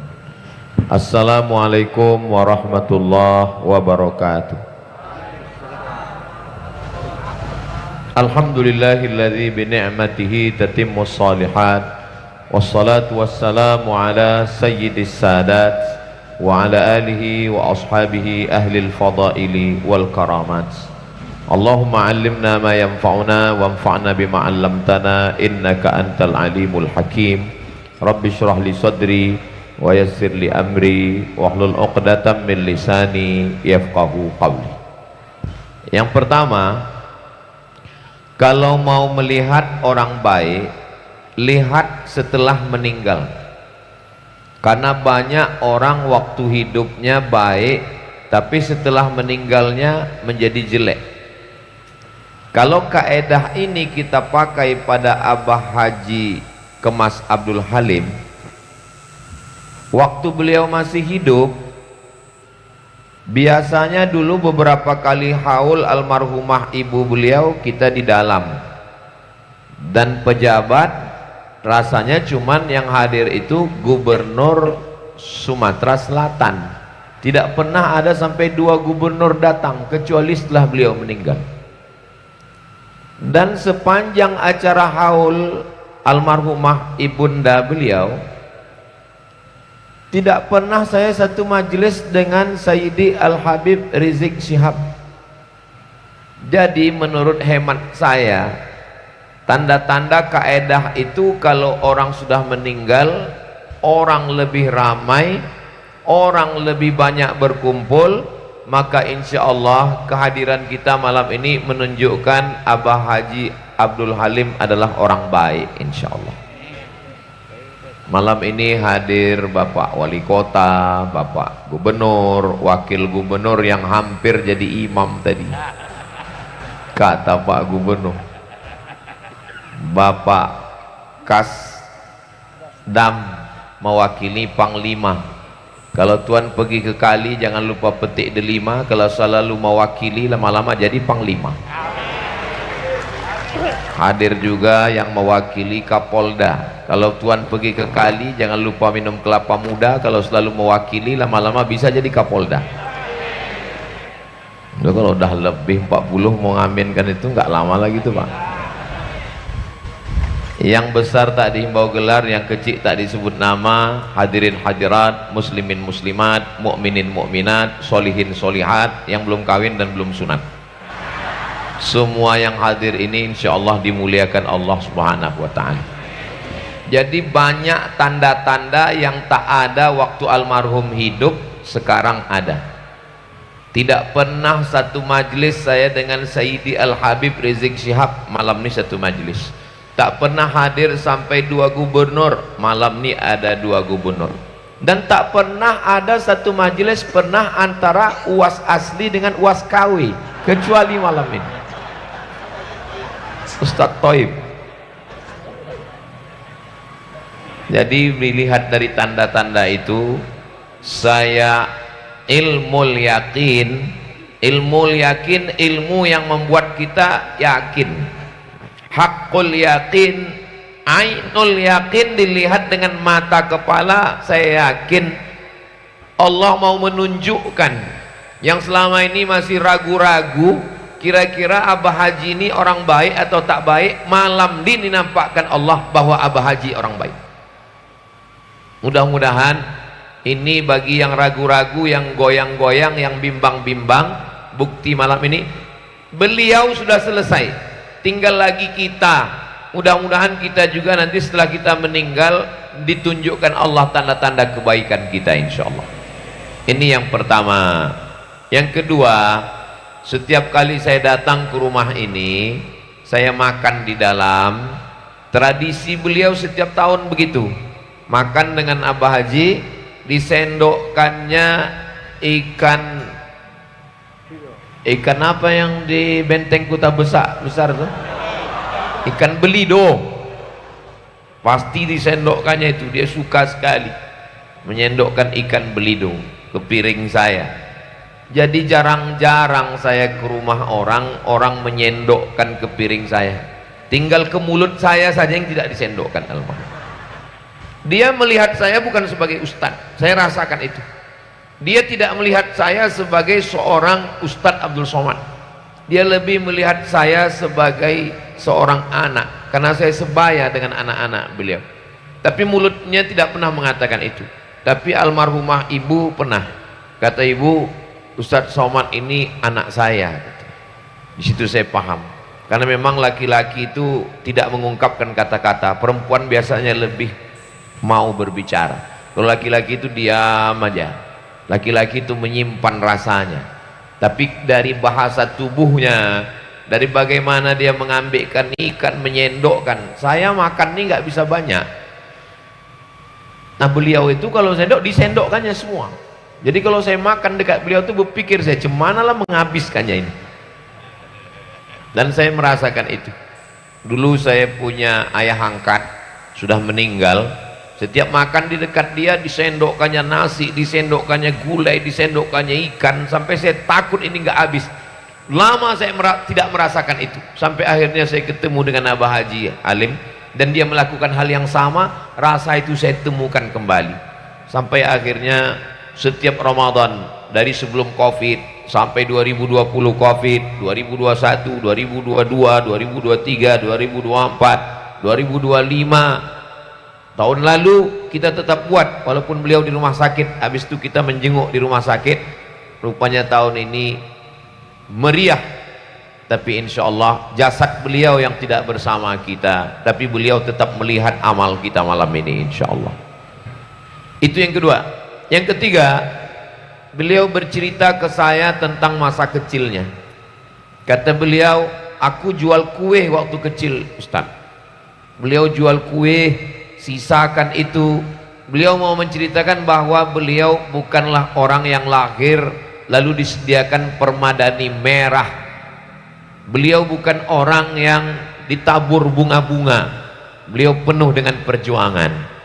Assalamualaikum warahmatullahi wabarakatuh. Alhamdulillahilladzi bi ni'matihi tatimmus shalihat. Wassalatu wassalamu ala sayyidis sadat wa ala alihi wa ashabihi ahlil fadaili wal karamat. Allahumma allimna ma yanfa'una wanfa'na bima 'allamtana innaka antal alimul hakim. Rabbi shrah li sadri wa yassir li amri wahlul 'uqdatam min lisani yafqahu qawli. Yang pertama, kalau mau melihat orang baik, lihat setelah meninggal. Karena banyak orang waktu hidupnya baik, tapi setelah meninggalnya menjadi jelek. Kalau kaedah ini kita pakai pada Abah Haji Kemas Abdul Halim, waktu beliau masih hidup, biasanya dulu beberapa kali haul almarhumah ibu beliau kita di dalam, dan pejabat rasanya cuman yang hadir itu gubernur Sumatera Selatan. Tidak pernah ada sampai 2 gubernur datang kecuali setelah beliau meninggal. Dan sepanjang acara haul almarhumah ibunda beliau, tidak pernah saya satu majelis dengan Sayyidi Al-Habib Rizik Syihab. Jadi menurut hemat saya, tanda-tanda kaedah itu kalau orang sudah meninggal, orang lebih ramai, orang lebih banyak berkumpul, maka insya Allah kehadiran kita malam ini menunjukkan Abah Haji Abdul Halim adalah orang baik, insya Allah. Malam ini hadir Bapak Wali Kota, Bapak Gubernur, Wakil Gubernur yang hampir jadi imam tadi, kata Pak Gubernur. Bapak Kasdam mewakili Panglima. Kalau Tuan pergi ke kali jangan lupa petik delima. Kalau selalu mewakili lama-lama jadi Panglima. Hadir juga yang mewakili Kapolda. Kalau Tuan pergi ke kali jangan lupa minum kelapa muda. Kalau selalu mewakili lama-lama bisa jadi Kapolda. Kalau udah lebih 40 mau ngaminkan itu nggak lama lagi tuh Pak. Yang besar tak dihimbau gelar, yang kecil tak disebut nama. Hadirin hadirat, muslimin muslimat, mukminin mukminat, solihin solihat, yang belum kawin dan belum sunat, semua yang hadir ini insya Allah dimuliakan Allah subhanahu wa ta'ala. Jadi banyak tanda-tanda yang tak ada waktu almarhum hidup, sekarang ada. Tidak pernah satu majlis saya dengan Sayyidi Al-Habib Rizik Syihab, malam ini satu majlis. Tak pernah hadir sampai 2 gubernur, malam ini ada 2 gubernur. Dan tak pernah ada satu majelis pernah antara UAS asli dengan UAS KW, kecuali malam ini. Ustadz Toib. Jadi dilihat dari tanda-tanda itu, saya ilmu yakin, ilmu yang membuat kita yakin. Hakul yakin, ainul yakin, dilihat dengan mata kepala. Saya yakin Allah mau menunjukkan yang selama ini masih ragu-ragu, kira-kira Abah Haji ini orang baik atau tak baik. Malam ini dinampakkan Allah bahwa Abah Haji orang baik. Mudah-mudahan ini bagi yang ragu-ragu, yang goyang-goyang, yang bimbang-bimbang, bukti malam ini beliau sudah selesai. Tinggal lagi kita. Mudah-mudahan kita juga nanti setelah kita meninggal ditunjukkan Allah tanda-tanda kebaikan kita insya Allah. Ini yang pertama. Yang kedua, setiap kali saya datang ke rumah ini, saya makan di dalam. Tradisi beliau setiap tahun begitu. Makan dengan Abah Haji, disendokkannya ikan apa yang di Benteng Kota besar tuh? Ikan belido. Pasti disendokkannya itu. Dia suka sekali menyendokkan ikan belido ke piring saya. Jadi jarang-jarang saya ke rumah orang menyendokkan ke piring saya. Tinggal ke mulut saya saja yang tidak disendokkan almarhum. Dia melihat saya bukan sebagai ustadz, saya rasakan itu. Dia tidak melihat saya sebagai seorang Ustadz Abdul Somad. Dia lebih melihat saya sebagai seorang anak, karena saya sebaya dengan anak-anak beliau. Tapi mulutnya tidak pernah mengatakan itu. Tapi almarhumah ibu pernah. Kata ibu, Ustadz Somad ini anak saya. Di situ saya paham. Karena memang laki-laki itu tidak mengungkapkan kata-kata. Perempuan biasanya lebih mau berbicara. Kalau laki-laki itu diam aja, laki-laki itu menyimpan rasanya. Tapi dari bahasa tubuhnya, dari bagaimana dia mengambilkan ikan, menyendokkan, saya makan ini nggak bisa banyak. Nah beliau itu kalau sendok disendokkannya semua. Jadi kalau saya makan dekat beliau tuh berpikir saya cemanalah menghabiskannya ini. Dan saya merasakan itu. Dulu saya punya ayah angkat sudah meninggal. Setiap makan di dekat dia disendokkannya nasi, disendokkannya gulai, disendokkannya ikan, sampai saya takut ini nggak habis. Lama saya tidak merasakan itu, sampai akhirnya saya ketemu dengan Abah Haji Alim dan dia melakukan hal yang sama. Rasa itu saya temukan kembali sampai akhirnya setiap Ramadan dari sebelum Covid sampai 2020 Covid, 2021, 2022, 2023, 2024, 2025. Tahun lalu kita tetap buat walaupun beliau di rumah sakit. Habis itu kita menjenguk di rumah sakit. Rupanya tahun ini meriah, tapi insya Allah jasad beliau yang tidak bersama kita, tapi beliau tetap melihat amal kita malam ini insya Allah. Itu yang kedua. Yang ketiga, beliau bercerita ke saya tentang masa kecilnya. Kata beliau, aku jual kue waktu kecil Ustaz. Beliau jual kue, sisakan itu. Beliau mau menceritakan bahwa beliau bukanlah orang yang lahir lalu disediakan permadani merah. Beliau bukan orang yang ditabur bunga-bunga. Beliau penuh dengan perjuangan.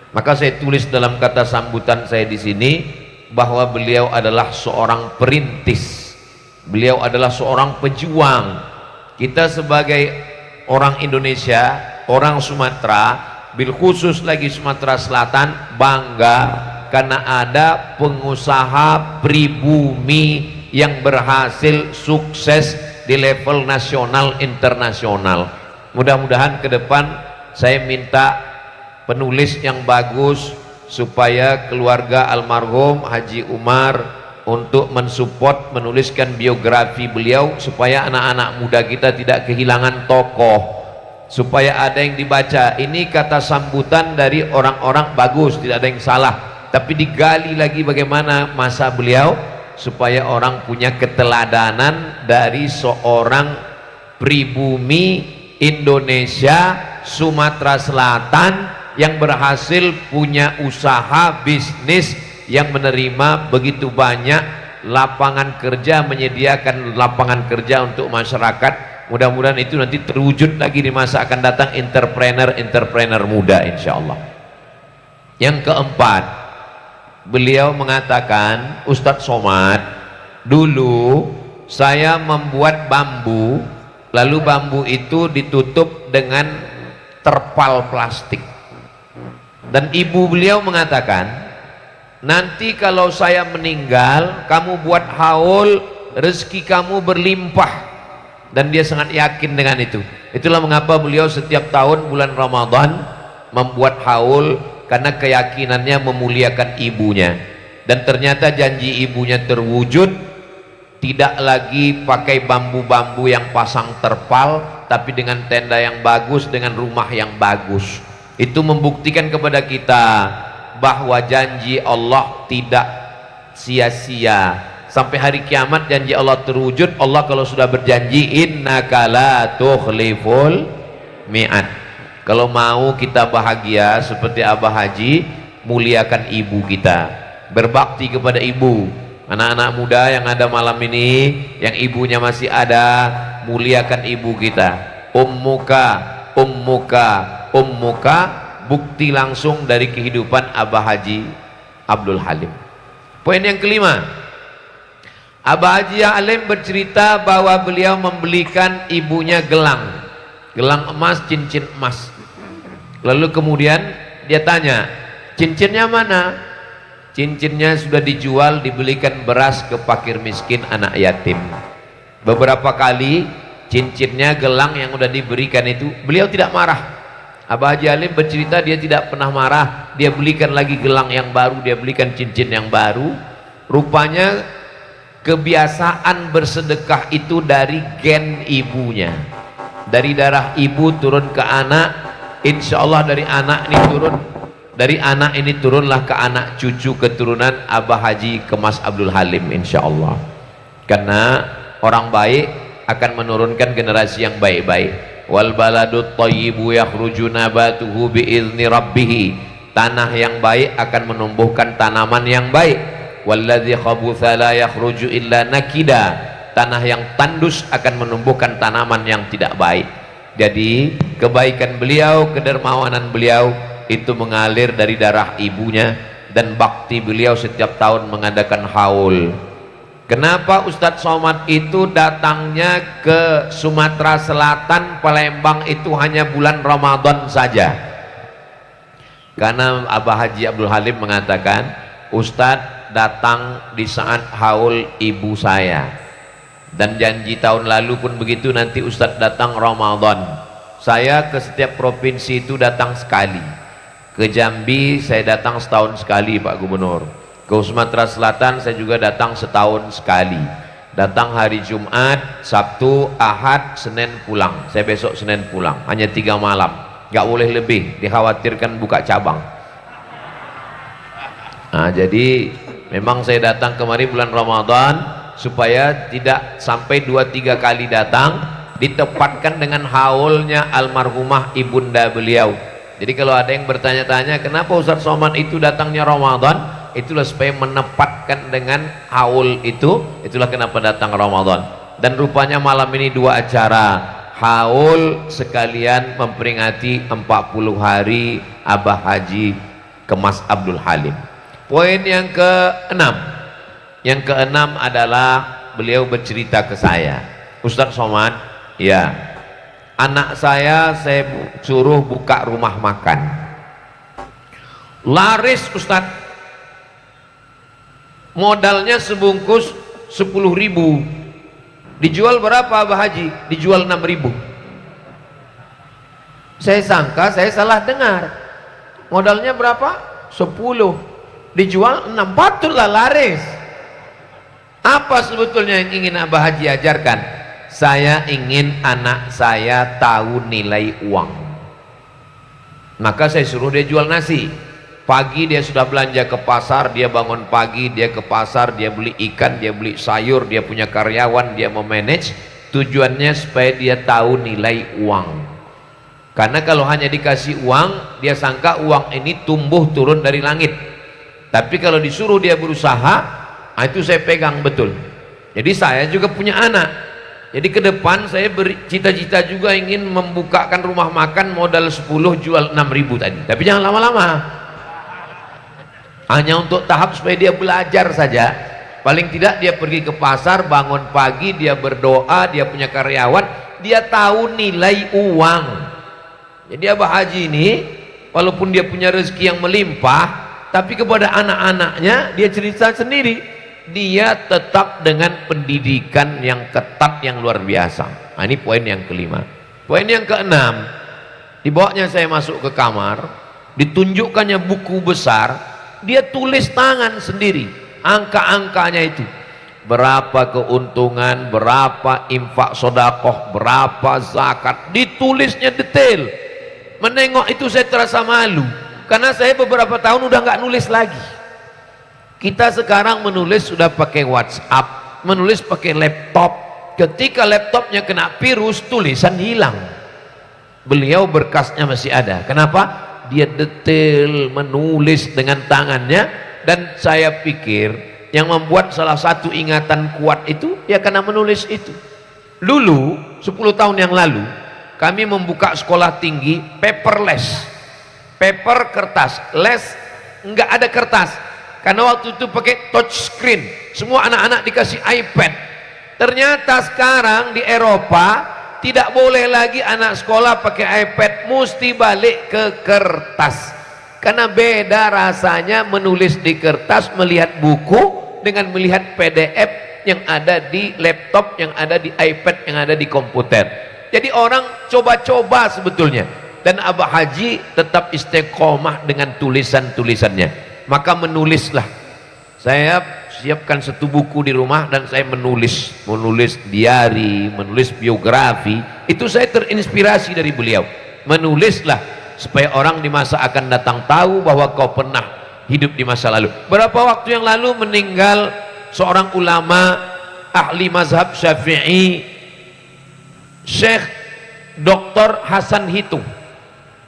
Maka saya tulis dalam kata sambutan saya di sini bahwa beliau adalah seorang perintis. Beliau adalah seorang pejuang. Kita sebagai orang Indonesia, orang Sumatera, bil khusus lagi Sumatera Selatan, bangga karena ada pengusaha pribumi yang berhasil sukses di level nasional internasional. Mudah-mudahan ke depan saya minta penulis yang bagus supaya keluarga almarhum Haji Umar untuk mensupport menuliskan biografi beliau supaya anak-anak muda kita tidak kehilangan tokoh, supaya ada yang dibaca. Ini kata sambutan dari orang-orang bagus, tidak ada yang salah, tapi digali lagi bagaimana masa beliau supaya orang punya keteladanan dari seorang pribumi Indonesia Sumatera Selatan yang berhasil punya usaha bisnis yang menerima begitu banyak lapangan kerja, menyediakan lapangan kerja untuk masyarakat. Mudah-mudahan itu nanti terwujud lagi di masa akan datang, entrepreneur muda insya Allah. Yang keempat, beliau mengatakan, Ustadz Somad, dulu saya membuat bambu, lalu bambu itu ditutup dengan terpal plastik, dan ibu beliau mengatakan, nanti kalau saya meninggal kamu buat haul, rezeki kamu berlimpah. Dan dia sangat yakin dengan itu. Itulah mengapa beliau setiap tahun bulan Ramadan membuat haul, karena keyakinannya memuliakan ibunya. Dan ternyata janji ibunya terwujud. Tidak lagi pakai bambu-bambu yang pasang terpal, tapi dengan tenda yang bagus, dengan rumah yang bagus. Itu membuktikan kepada kita bahwa janji Allah tidak sia-sia. Sampai hari kiamat janji Allah terwujud. Allah kalau sudah berjanji, innaka la tukhliful mi'ad. Kalau mau kita bahagia seperti Abah Haji, muliakan ibu kita, berbakti kepada ibu. Anak-anak muda yang ada malam ini, yang ibunya masih ada, muliakan ibu kita. Ummuka, ummuka, ummuka, bukti langsung dari kehidupan Abah Haji Abdul Halim. Poin yang kelima, Abah Haji Alim bercerita bahwa beliau membelikan ibunya gelang emas, cincin emas. Lalu kemudian dia tanya, cincinnya mana? Cincinnya sudah dijual, dibelikan beras ke fakir miskin, anak yatim. Beberapa kali cincinnya, gelang yang sudah diberikan itu, beliau tidak marah. Abah Haji Alim bercerita dia tidak pernah marah. Dia belikan lagi gelang yang baru, dia belikan cincin yang baru. Rupanya kebiasaan bersedekah itu dari gen ibunya, dari darah ibu turun ke anak, insya Allah dari anak ini turun dari anak ini turunlah ke anak cucu keturunan Abah Haji Kemas Abdul Halim insyaallah. Karena orang baik akan menurunkan generasi yang baik-baik. Wal baladut thayyibu yakhruju nabatuhu biizni rabbih. Tanah yang baik akan menumbuhkan tanaman yang baik. Walladzi khabutha la yakhruju illa nakida. Tanah yang tandus akan menumbuhkan tanaman yang tidak baik. Jadi kebaikan beliau, kedermawanan beliau itu mengalir dari darah ibunya, dan bakti beliau setiap tahun mengadakan haul. Kenapa Ustadz Somad itu datangnya ke Sumatera Selatan, Palembang itu hanya bulan Ramadan saja? Karena Abah Haji Abdul Halim mengatakan, Ustadz datang di saat haul ibu saya, dan janji tahun lalu pun begitu, nanti Ustadz datang Ramadan. Saya ke setiap provinsi itu datang sekali. Ke Jambi saya datang setahun sekali Pak Gubernur. Ke Sumatera Selatan saya juga datang setahun sekali. Datang hari Jumat, Sabtu, Ahad, Senin pulang. Saya besok Senin pulang. Hanya 3 malam. Gak boleh lebih, dikhawatirkan buka cabang. Nah, jadi memang saya datang kemari bulan Ramadan supaya tidak sampai 2-3 kali datang, ditempatkan dengan haulnya almarhumah ibunda beliau. Jadi kalau ada yang bertanya-tanya kenapa Ustadz Somad itu datangnya Ramadan, itulah supaya menempatkan dengan haul itu, itulah kenapa datang Ramadan. Dan rupanya malam ini 2 acara, haul sekalian memperingati 40 hari Abah Haji Kemas Abdul Halim. Poin yang ke-6, yang ke-6 adalah beliau bercerita ke saya, Ustadz Somad, ya, anak saya suruh buka rumah makan, laris Ustadz, modalnya sebungkus 10.000, dijual berapa Abah Haji? Dijual 6.000. Saya sangka saya salah dengar, modalnya berapa? 10, dijual 6, patutlah laris. Apa sebetulnya yang ingin Abah Haji ajarkan? Saya ingin anak saya tahu nilai uang. Maka saya suruh dia jual nasi. Pagi dia sudah belanja ke pasar, dia bangun pagi, dia ke pasar, dia beli ikan, dia beli sayur, dia punya karyawan, dia memanage. Tujuannya supaya dia tahu nilai uang. Karena kalau hanya dikasih uang, dia sangka uang ini tumbuh turun dari langit. Tapi kalau disuruh dia berusaha, itu saya pegang betul. Jadi saya juga punya anak. Jadi ke depan saya bercita-cita juga ingin membukakan rumah makan modal 10 jual 6.000 tadi. Tapi jangan lama-lama. Hanya untuk tahap supaya dia belajar saja. Paling tidak dia pergi ke pasar, bangun pagi, dia berdoa, dia punya karyawan, dia tahu nilai uang. Jadi Abah Haji ini walaupun dia punya rezeki yang melimpah, tapi kepada anak-anaknya dia cerita sendiri, dia tetap dengan pendidikan yang ketat yang luar biasa. Nah, ini poin yang ke-5. Poin yang ke-6, dibawanya saya masuk ke kamar, ditunjukkannya buku besar, dia tulis tangan sendiri angka-angkanya itu, berapa keuntungan, berapa infak sodakoh, berapa zakat, ditulisnya detail. Menengok itu saya terasa malu, karena saya beberapa tahun udah nggak nulis lagi. Kita sekarang menulis sudah pakai WhatsApp, menulis pakai laptop. Ketika laptopnya kena virus, tulisan hilang. Beliau berkasnya masih ada. Kenapa? Dia detail menulis dengan tangannya. Dan saya pikir yang membuat salah satu ingatan kuat itu ya karena menulis itu. Dulu 10 tahun yang lalu kami membuka sekolah tinggi paperless, paper kertas, les nggak ada kertas. Karena waktu itu pakai touch screen, semua anak-anak dikasih iPad. Ternyata sekarang di Eropa tidak boleh lagi anak sekolah pakai iPad, mesti balik ke kertas. Karena beda rasanya menulis di kertas, melihat buku dengan melihat PDF yang ada di laptop, yang ada di iPad, yang ada di komputer. Jadi orang coba-coba sebetulnya. Dan Abah Haji tetap istiqomah dengan tulisan-tulisannya. Maka menulislah. Saya siapkan 1 buku di rumah dan saya menulis diari, menulis biografi. Itu saya terinspirasi dari beliau. Menulislah supaya orang di masa akan datang tahu bahwa kau pernah hidup di masa lalu. Berapa waktu yang lalu meninggal seorang ulama ahli mazhab Syafi'i, Syekh Dr. Hasan Hitung,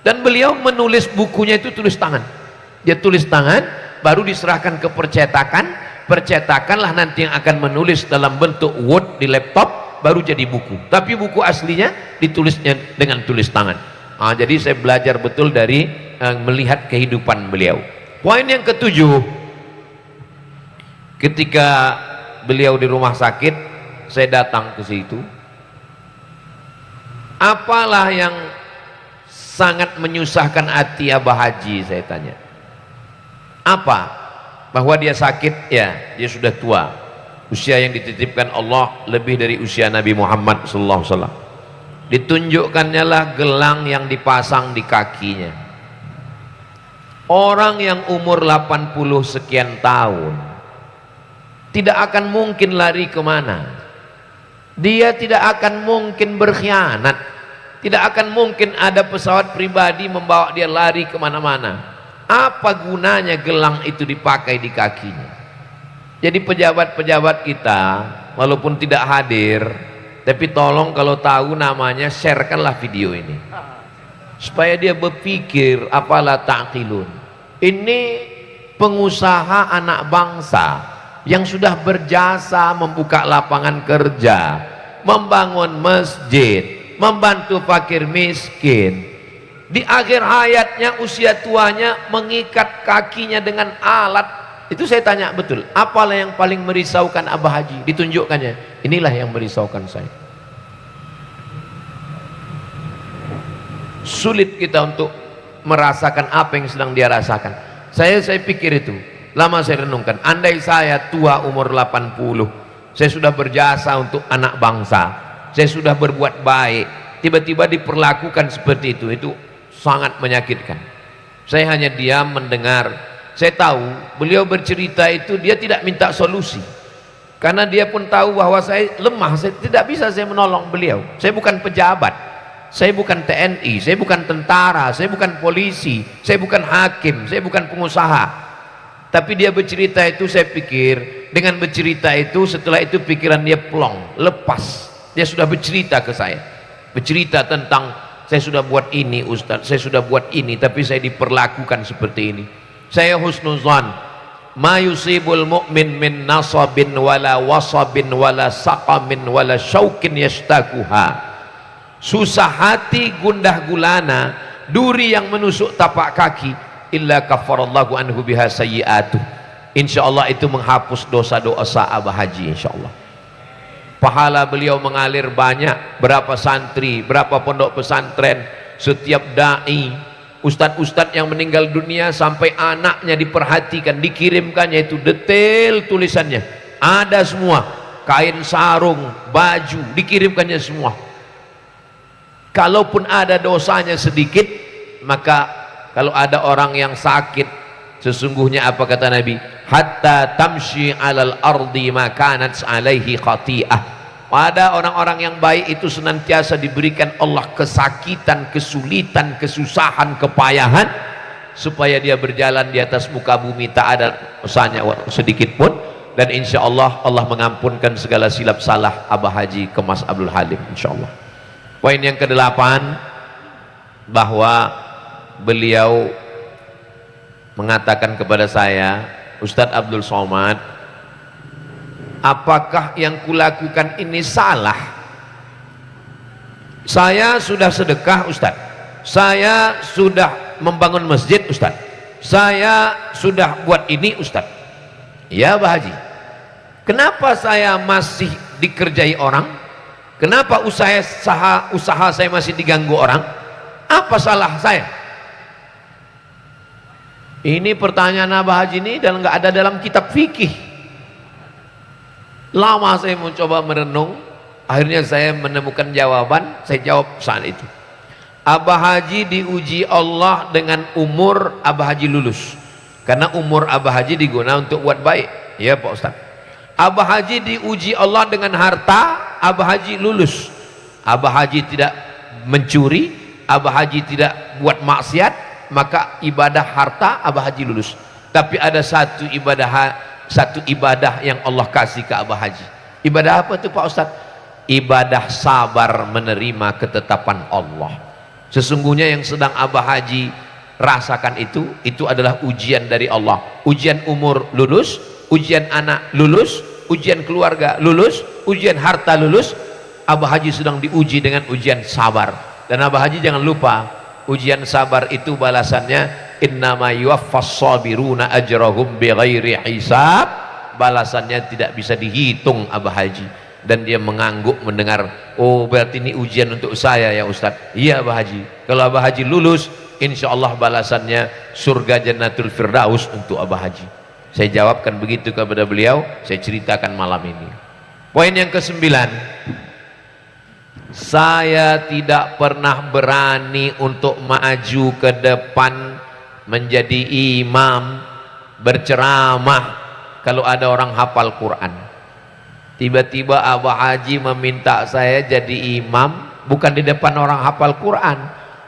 dan beliau menulis bukunya itu tulis tangan. Dia tulis tangan, baru diserahkan ke percetakanlah nanti yang akan menulis dalam bentuk Word di laptop, baru jadi buku. Tapi buku aslinya ditulisnya dengan tulis tangan. Jadi saya belajar betul dari melihat kehidupan beliau. Poin yang ketujuh, ketika beliau di rumah sakit, saya datang ke situ. Apalah yang sangat menyusahkan hati Abah Haji, saya tanya. Apa? Bahwa dia sakit? Ya, dia sudah tua. Usia yang dititipkan Allah lebih dari usia Nabi Muhammad SAW. Ditunjukkannya lah gelang yang dipasang di kakinya. Orang yang umur 80 sekian tahun tidak akan mungkin lari kemana. Dia tidak akan mungkin berkhianat. Tidak akan mungkin ada pesawat pribadi membawa dia lari kemana-mana. Apa gunanya gelang itu dipakai di kakinya? Jadi pejabat-pejabat kita walaupun tidak hadir, tapi tolong kalau tahu namanya, sharekanlah video ini supaya dia berpikir, apalah ta'qilun. Ini pengusaha anak bangsa yang sudah berjasa membuka lapangan kerja, membangun masjid, membantu fakir miskin. Di akhir hayatnya, usia tuanya, mengikat kakinya dengan alat. Itu saya tanya betul, apalah yang paling merisaukan Abah Haji? Ditunjukkannya, inilah yang merisaukan saya. Sulit kita untuk merasakan apa yang sedang dia rasakan. Saya pikir itu, lama saya renungkan, andai saya tua umur 80, saya sudah berjasa untuk anak bangsa, saya sudah berbuat baik, tiba-tiba diperlakukan seperti itu sangat menyakitkan. Saya hanya diam mendengar. Saya tahu beliau bercerita itu, dia tidak minta solusi, karena dia pun tahu bahwa saya lemah, saya tidak bisa saya menolong beliau. Saya bukan pejabat, saya bukan TNI, saya bukan tentara, saya bukan polisi, saya bukan hakim, saya bukan pengusaha. Tapi dia bercerita itu, saya pikir dengan bercerita itu, setelah itu pikiran dia plong, lepas. Dia sudah bercerita ke saya, bercerita tentang, saya sudah buat ini Ustaz, saya sudah buat ini, tapi saya diperlakukan seperti ini. Saya husnuzan, ma yusibul mu'min min nasabin wala wasabin wala saqamin wala syaukin yastakuha. Susah hati, gundah gulana, duri yang menusuk tapak kaki, illa kafarallahu anhu biha sayyi'atuh. Insyaallah itu menghapus dosa-dosa Abah Haji, insyaallah. Pahala beliau mengalir banyak. Berapa santri, berapa pondok pesantren, setiap dai, ustadz-ustadz yang meninggal dunia sampai anaknya diperhatikan, dikirimkannya itu detail tulisannya, ada semua, kain sarung, baju, dikirimkannya semua. Kalaupun ada dosanya sedikit, maka kalau ada orang yang sakit, sesungguhnya apa kata Nabi, hatta tamshi alal ardi makanat alaihi khati'ah. Pada orang-orang yang baik itu senantiasa diberikan Allah kesakitan, kesulitan, kesusahan, kepayahan, supaya dia berjalan di atas muka bumi tak ada dosanya sedikit pun. Dan insya Allah Allah mengampunkan segala silap salah Abah Haji Kemas Abdul Halim, insya Allah. Poin yang ke-8, bahwa beliau mengatakan kepada saya, Ustadz Abdul Somad, apakah yang kulakukan ini salah? Saya sudah sedekah Ustaz, saya sudah membangun masjid Ustaz, saya sudah buat ini Ustaz. Ya Pak Haji, kenapa saya masih dikerjai orang? Kenapa usaha saya masih diganggu orang? Apa salah saya? Ini pertanyaan Abah Haji ini dan nggak ada dalam kitab fikih. Lama saya mencoba merenung, akhirnya saya menemukan jawaban. Saya jawab saat itu, Abah Haji diuji Allah dengan umur Abah Haji lulus, karena umur Abah Haji digunakan untuk buat baik. Ya Pak Ustaz. Abah Haji diuji Allah dengan harta, Abah Haji lulus. Abah Haji tidak mencuri, Abah Haji tidak buat maksiat, maka ibadah harta Abah Haji lulus. Tapi ada satu ibadah yang Allah kasih ke Abah Haji. Ibadah apa itu Pak Ustadz? Ibadah sabar menerima ketetapan Allah. Sesungguhnya yang sedang Abah Haji rasakan itu adalah ujian dari Allah. Ujian umur lulus, ujian anak lulus, ujian keluarga lulus, ujian harta lulus. Abah Haji sedang diuji dengan ujian sabar. Dan Abah Haji jangan lupa, ujian sabar itu balasannya innama yuwaffas sabiruna ajrahum bighairi hisab. Balasannya tidak bisa dihitung Abah Haji. Dan dia mengangguk mendengar, oh berarti ini ujian untuk saya ya Ustadz. Iya Abah Haji, kalau Abah Haji lulus, insya Allah balasannya surga Jannatul Firdaus untuk Abah Haji. Saya jawabkan begitu kepada beliau, saya ceritakan malam ini. Poin yang ke-9, saya tidak pernah berani untuk maju ke depan menjadi imam berceramah kalau ada orang hafal Quran. Tiba-tiba Abah Haji meminta saya jadi imam, bukan di depan orang hafal Quran.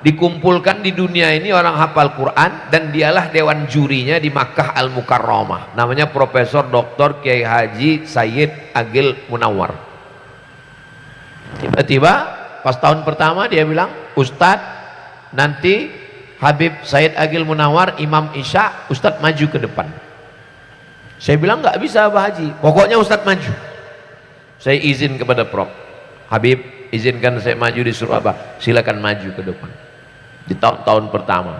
Dikumpulkan di dunia ini orang hafal Quran, dan dialah dewan jurinya di Makkah Al-Mukarramah. Namanya Profesor Dr. Kiai Haji Sayyid Agil Munawar. Tiba-tiba pas tahun pertama dia bilang, Ustadz nanti Habib Sayyid Agil Munawar imam Isya, Ustadz maju ke depan. Saya bilang nggak bisa Abah Haji, pokoknya Ustadz maju. Saya izin kepada Prof. Habib, izinkan saya maju, disuruh Abah, silakan maju ke depan. Di tahun pertama.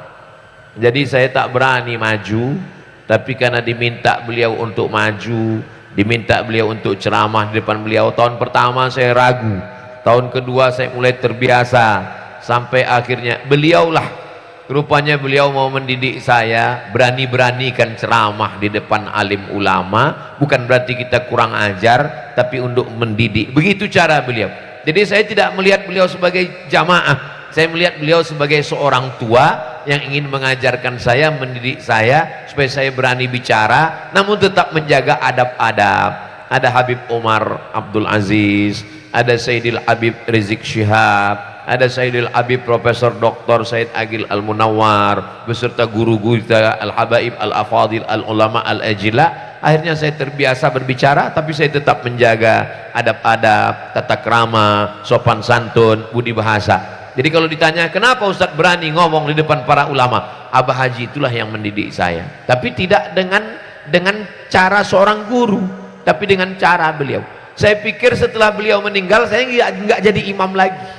Jadi saya tak berani maju, tapi karena diminta beliau untuk maju, diminta beliau untuk ceramah di depan beliau. Tahun pertama saya ragu, tahun kedua saya mulai terbiasa, sampai akhirnya beliaulah, rupanya beliau mau mendidik saya, berani-beranikan ceramah di depan alim ulama. Bukan berarti kita kurang ajar, tapi untuk mendidik. Begitu cara beliau. Jadi saya tidak melihat beliau sebagai jamaah, saya melihat beliau sebagai seorang tua yang ingin mengajarkan saya, mendidik saya supaya saya berani bicara namun tetap menjaga adab-adab. Ada Habib Umar Abdul Aziz, ada Sayyidil Habib Rizik Syihab, ada Sayyidil Habib Profesor Dr. Sayyid Agil Al-Munawar beserta guru-guru kita Al-Habaib Al-Afadil Al-Ulama Al-Ajila. Akhirnya saya terbiasa berbicara, tapi saya tetap menjaga adab-adab, tata krama, sopan santun, budi bahasa. Jadi kalau ditanya kenapa Ustadz berani ngomong di depan para ulama, Abah Haji itulah yang mendidik saya, tapi tidak dengan cara seorang guru, tapi dengan cara beliau. Saya pikir setelah beliau meninggal saya nggak jadi imam lagi.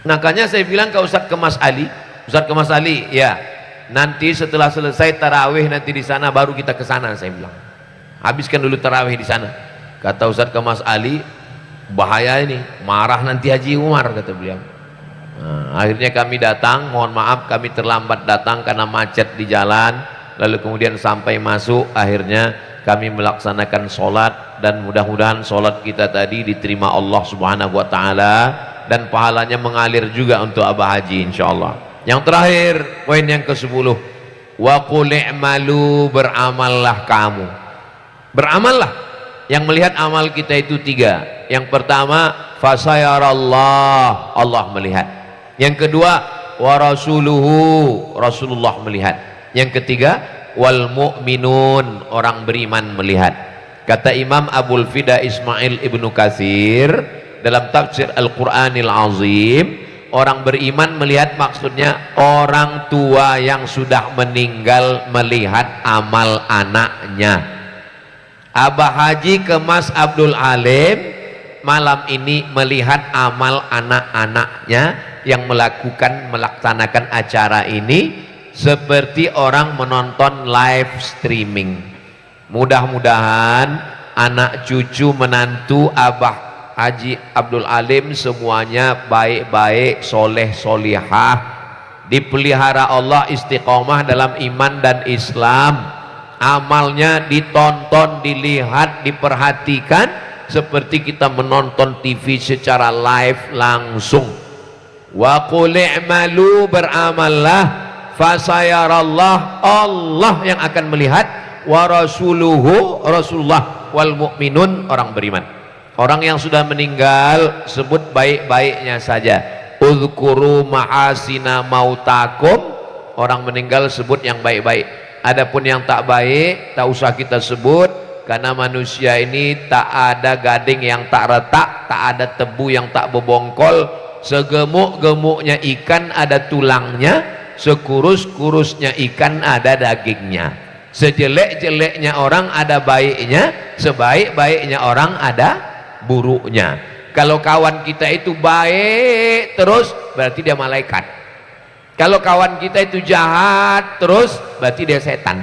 Makanya saya bilang ke Ustadz Kemas Ali, Ustadz Kemas Ali, ya nanti setelah selesai tarawih nanti di sana baru kita ke sana. Saya bilang habiskan dulu tarawih di sana. Kata Ustadz Kemas Ali, bahaya ini, marah nanti Haji Umar, kata beliau. Nah, akhirnya kami datang, mohon maaf kami terlambat datang karena macet di jalan, lalu kemudian sampai masuk, akhirnya kami melaksanakan sholat, dan mudah-mudahan sholat kita tadi diterima Allah Subhanahu wa Ta'ala dan pahalanya mengalir juga untuk Abah Haji insyaallah. Yang terakhir, poin yang ke-10, wa qul i'malu, beramallah kamu. Beramallah. Yang melihat amal kita itu 3. Yang pertama, fasayarallah, Allah melihat. Yang kedua, wa rasuluhu, Rasulullah melihat. Yang ketiga, wal mu'minun, orang beriman melihat. Kata Imam Abul Fida Ismail Ibnu Katsir dalam tafsir Al-Qur'anil Azim, orang beriman melihat maksudnya orang tua yang sudah meninggal melihat amal anaknya. Abah Haji ke Mas Abdul Alim malam ini melihat amal anak-anaknya yang melaksanakan acara ini seperti orang menonton live streaming. Mudah-mudahan anak cucu menantu Abah Haji Abdul Alim semuanya baik-baik, soleh solihah, dipelihara Allah, istiqomah dalam iman dan Islam, amalnya ditonton, dilihat, diperhatikan seperti kita menonton TV secara live langsung. Wa qul i'malu, beramallah, fasayarallah, Allah yang akan melihat, wa rasuluhu, Rasulullah, wal mu'minun, orang beriman. Orang yang sudah meninggal sebut baik-baiknya saja, Udhkuru mahasina mautakum, orang meninggal sebut yang baik-baik. Adapun yang tak baik tak usah kita sebut, karena manusia ini tak ada gading yang tak retak, tak ada tebu yang tak bebongkol. Segemuk-gemuknya ikan ada tulangnya, sekurus-kurusnya ikan ada dagingnya. Sejelek-jeleknya orang ada baiknya, sebaik-baiknya orang ada buruknya. Kalau kawan kita itu baik terus, berarti dia malaikat. Kalau kawan kita itu jahat terus, berarti dia setan.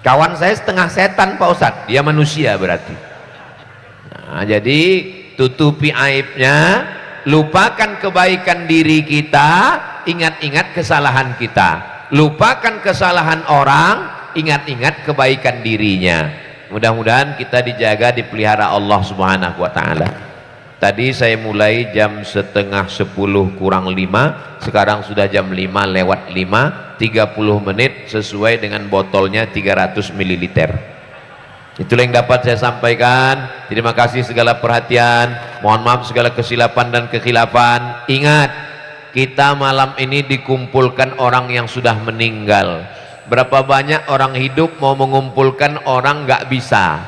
Kawan saya setengah setan Pak Ustadz, dia manusia berarti. Nah, jadi tutupi aibnya, lupakan kebaikan diri kita, ingat-ingat kesalahan kita. Lupakan kesalahan orang, ingat-ingat kebaikan dirinya. Mudah-mudahan kita dijaga, dipelihara Allah Subhanahu wa ta'ala. Tadi saya mulai jam setengah 10 kurang 5, sekarang sudah jam 5 lewat 5, 30 menit sesuai dengan botolnya 300 ml. Itulah yang dapat saya sampaikan. Terima kasih segala perhatian, mohon maaf segala kesilapan dan kekhilafan. Ingat, kita malam ini dikumpulkan orang yang sudah meninggal. Berapa banyak orang hidup mau mengumpulkan orang nggak bisa,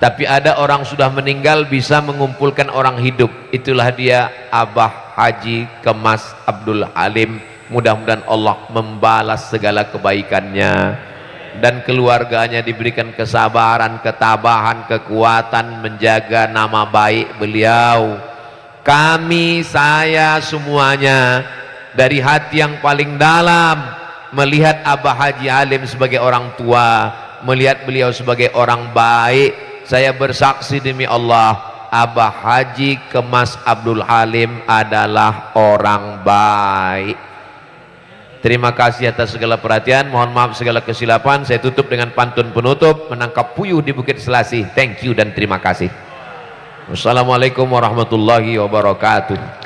tapi ada orang sudah meninggal bisa mengumpulkan orang hidup. Itulah dia Abah Haji Kemas Abdul Halim. Mudah-mudahan Allah membalas segala kebaikannya dan keluarganya diberikan kesabaran, ketabahan, kekuatan menjaga nama baik beliau. Kami, saya semuanya dari hati yang paling dalam melihat Abah Haji Halim sebagai orang tua, melihat beliau sebagai orang baik. Saya bersaksi demi Allah, Abah Haji Kemas Abdul Halim adalah orang baik. Terima kasih atas segala perhatian, mohon maaf segala kesilapan. Saya tutup dengan pantun penutup, menangkap puyuh di Bukit Selasih. Thank you dan terima kasih. Wassalamualaikum warahmatullahi wabarakatuh.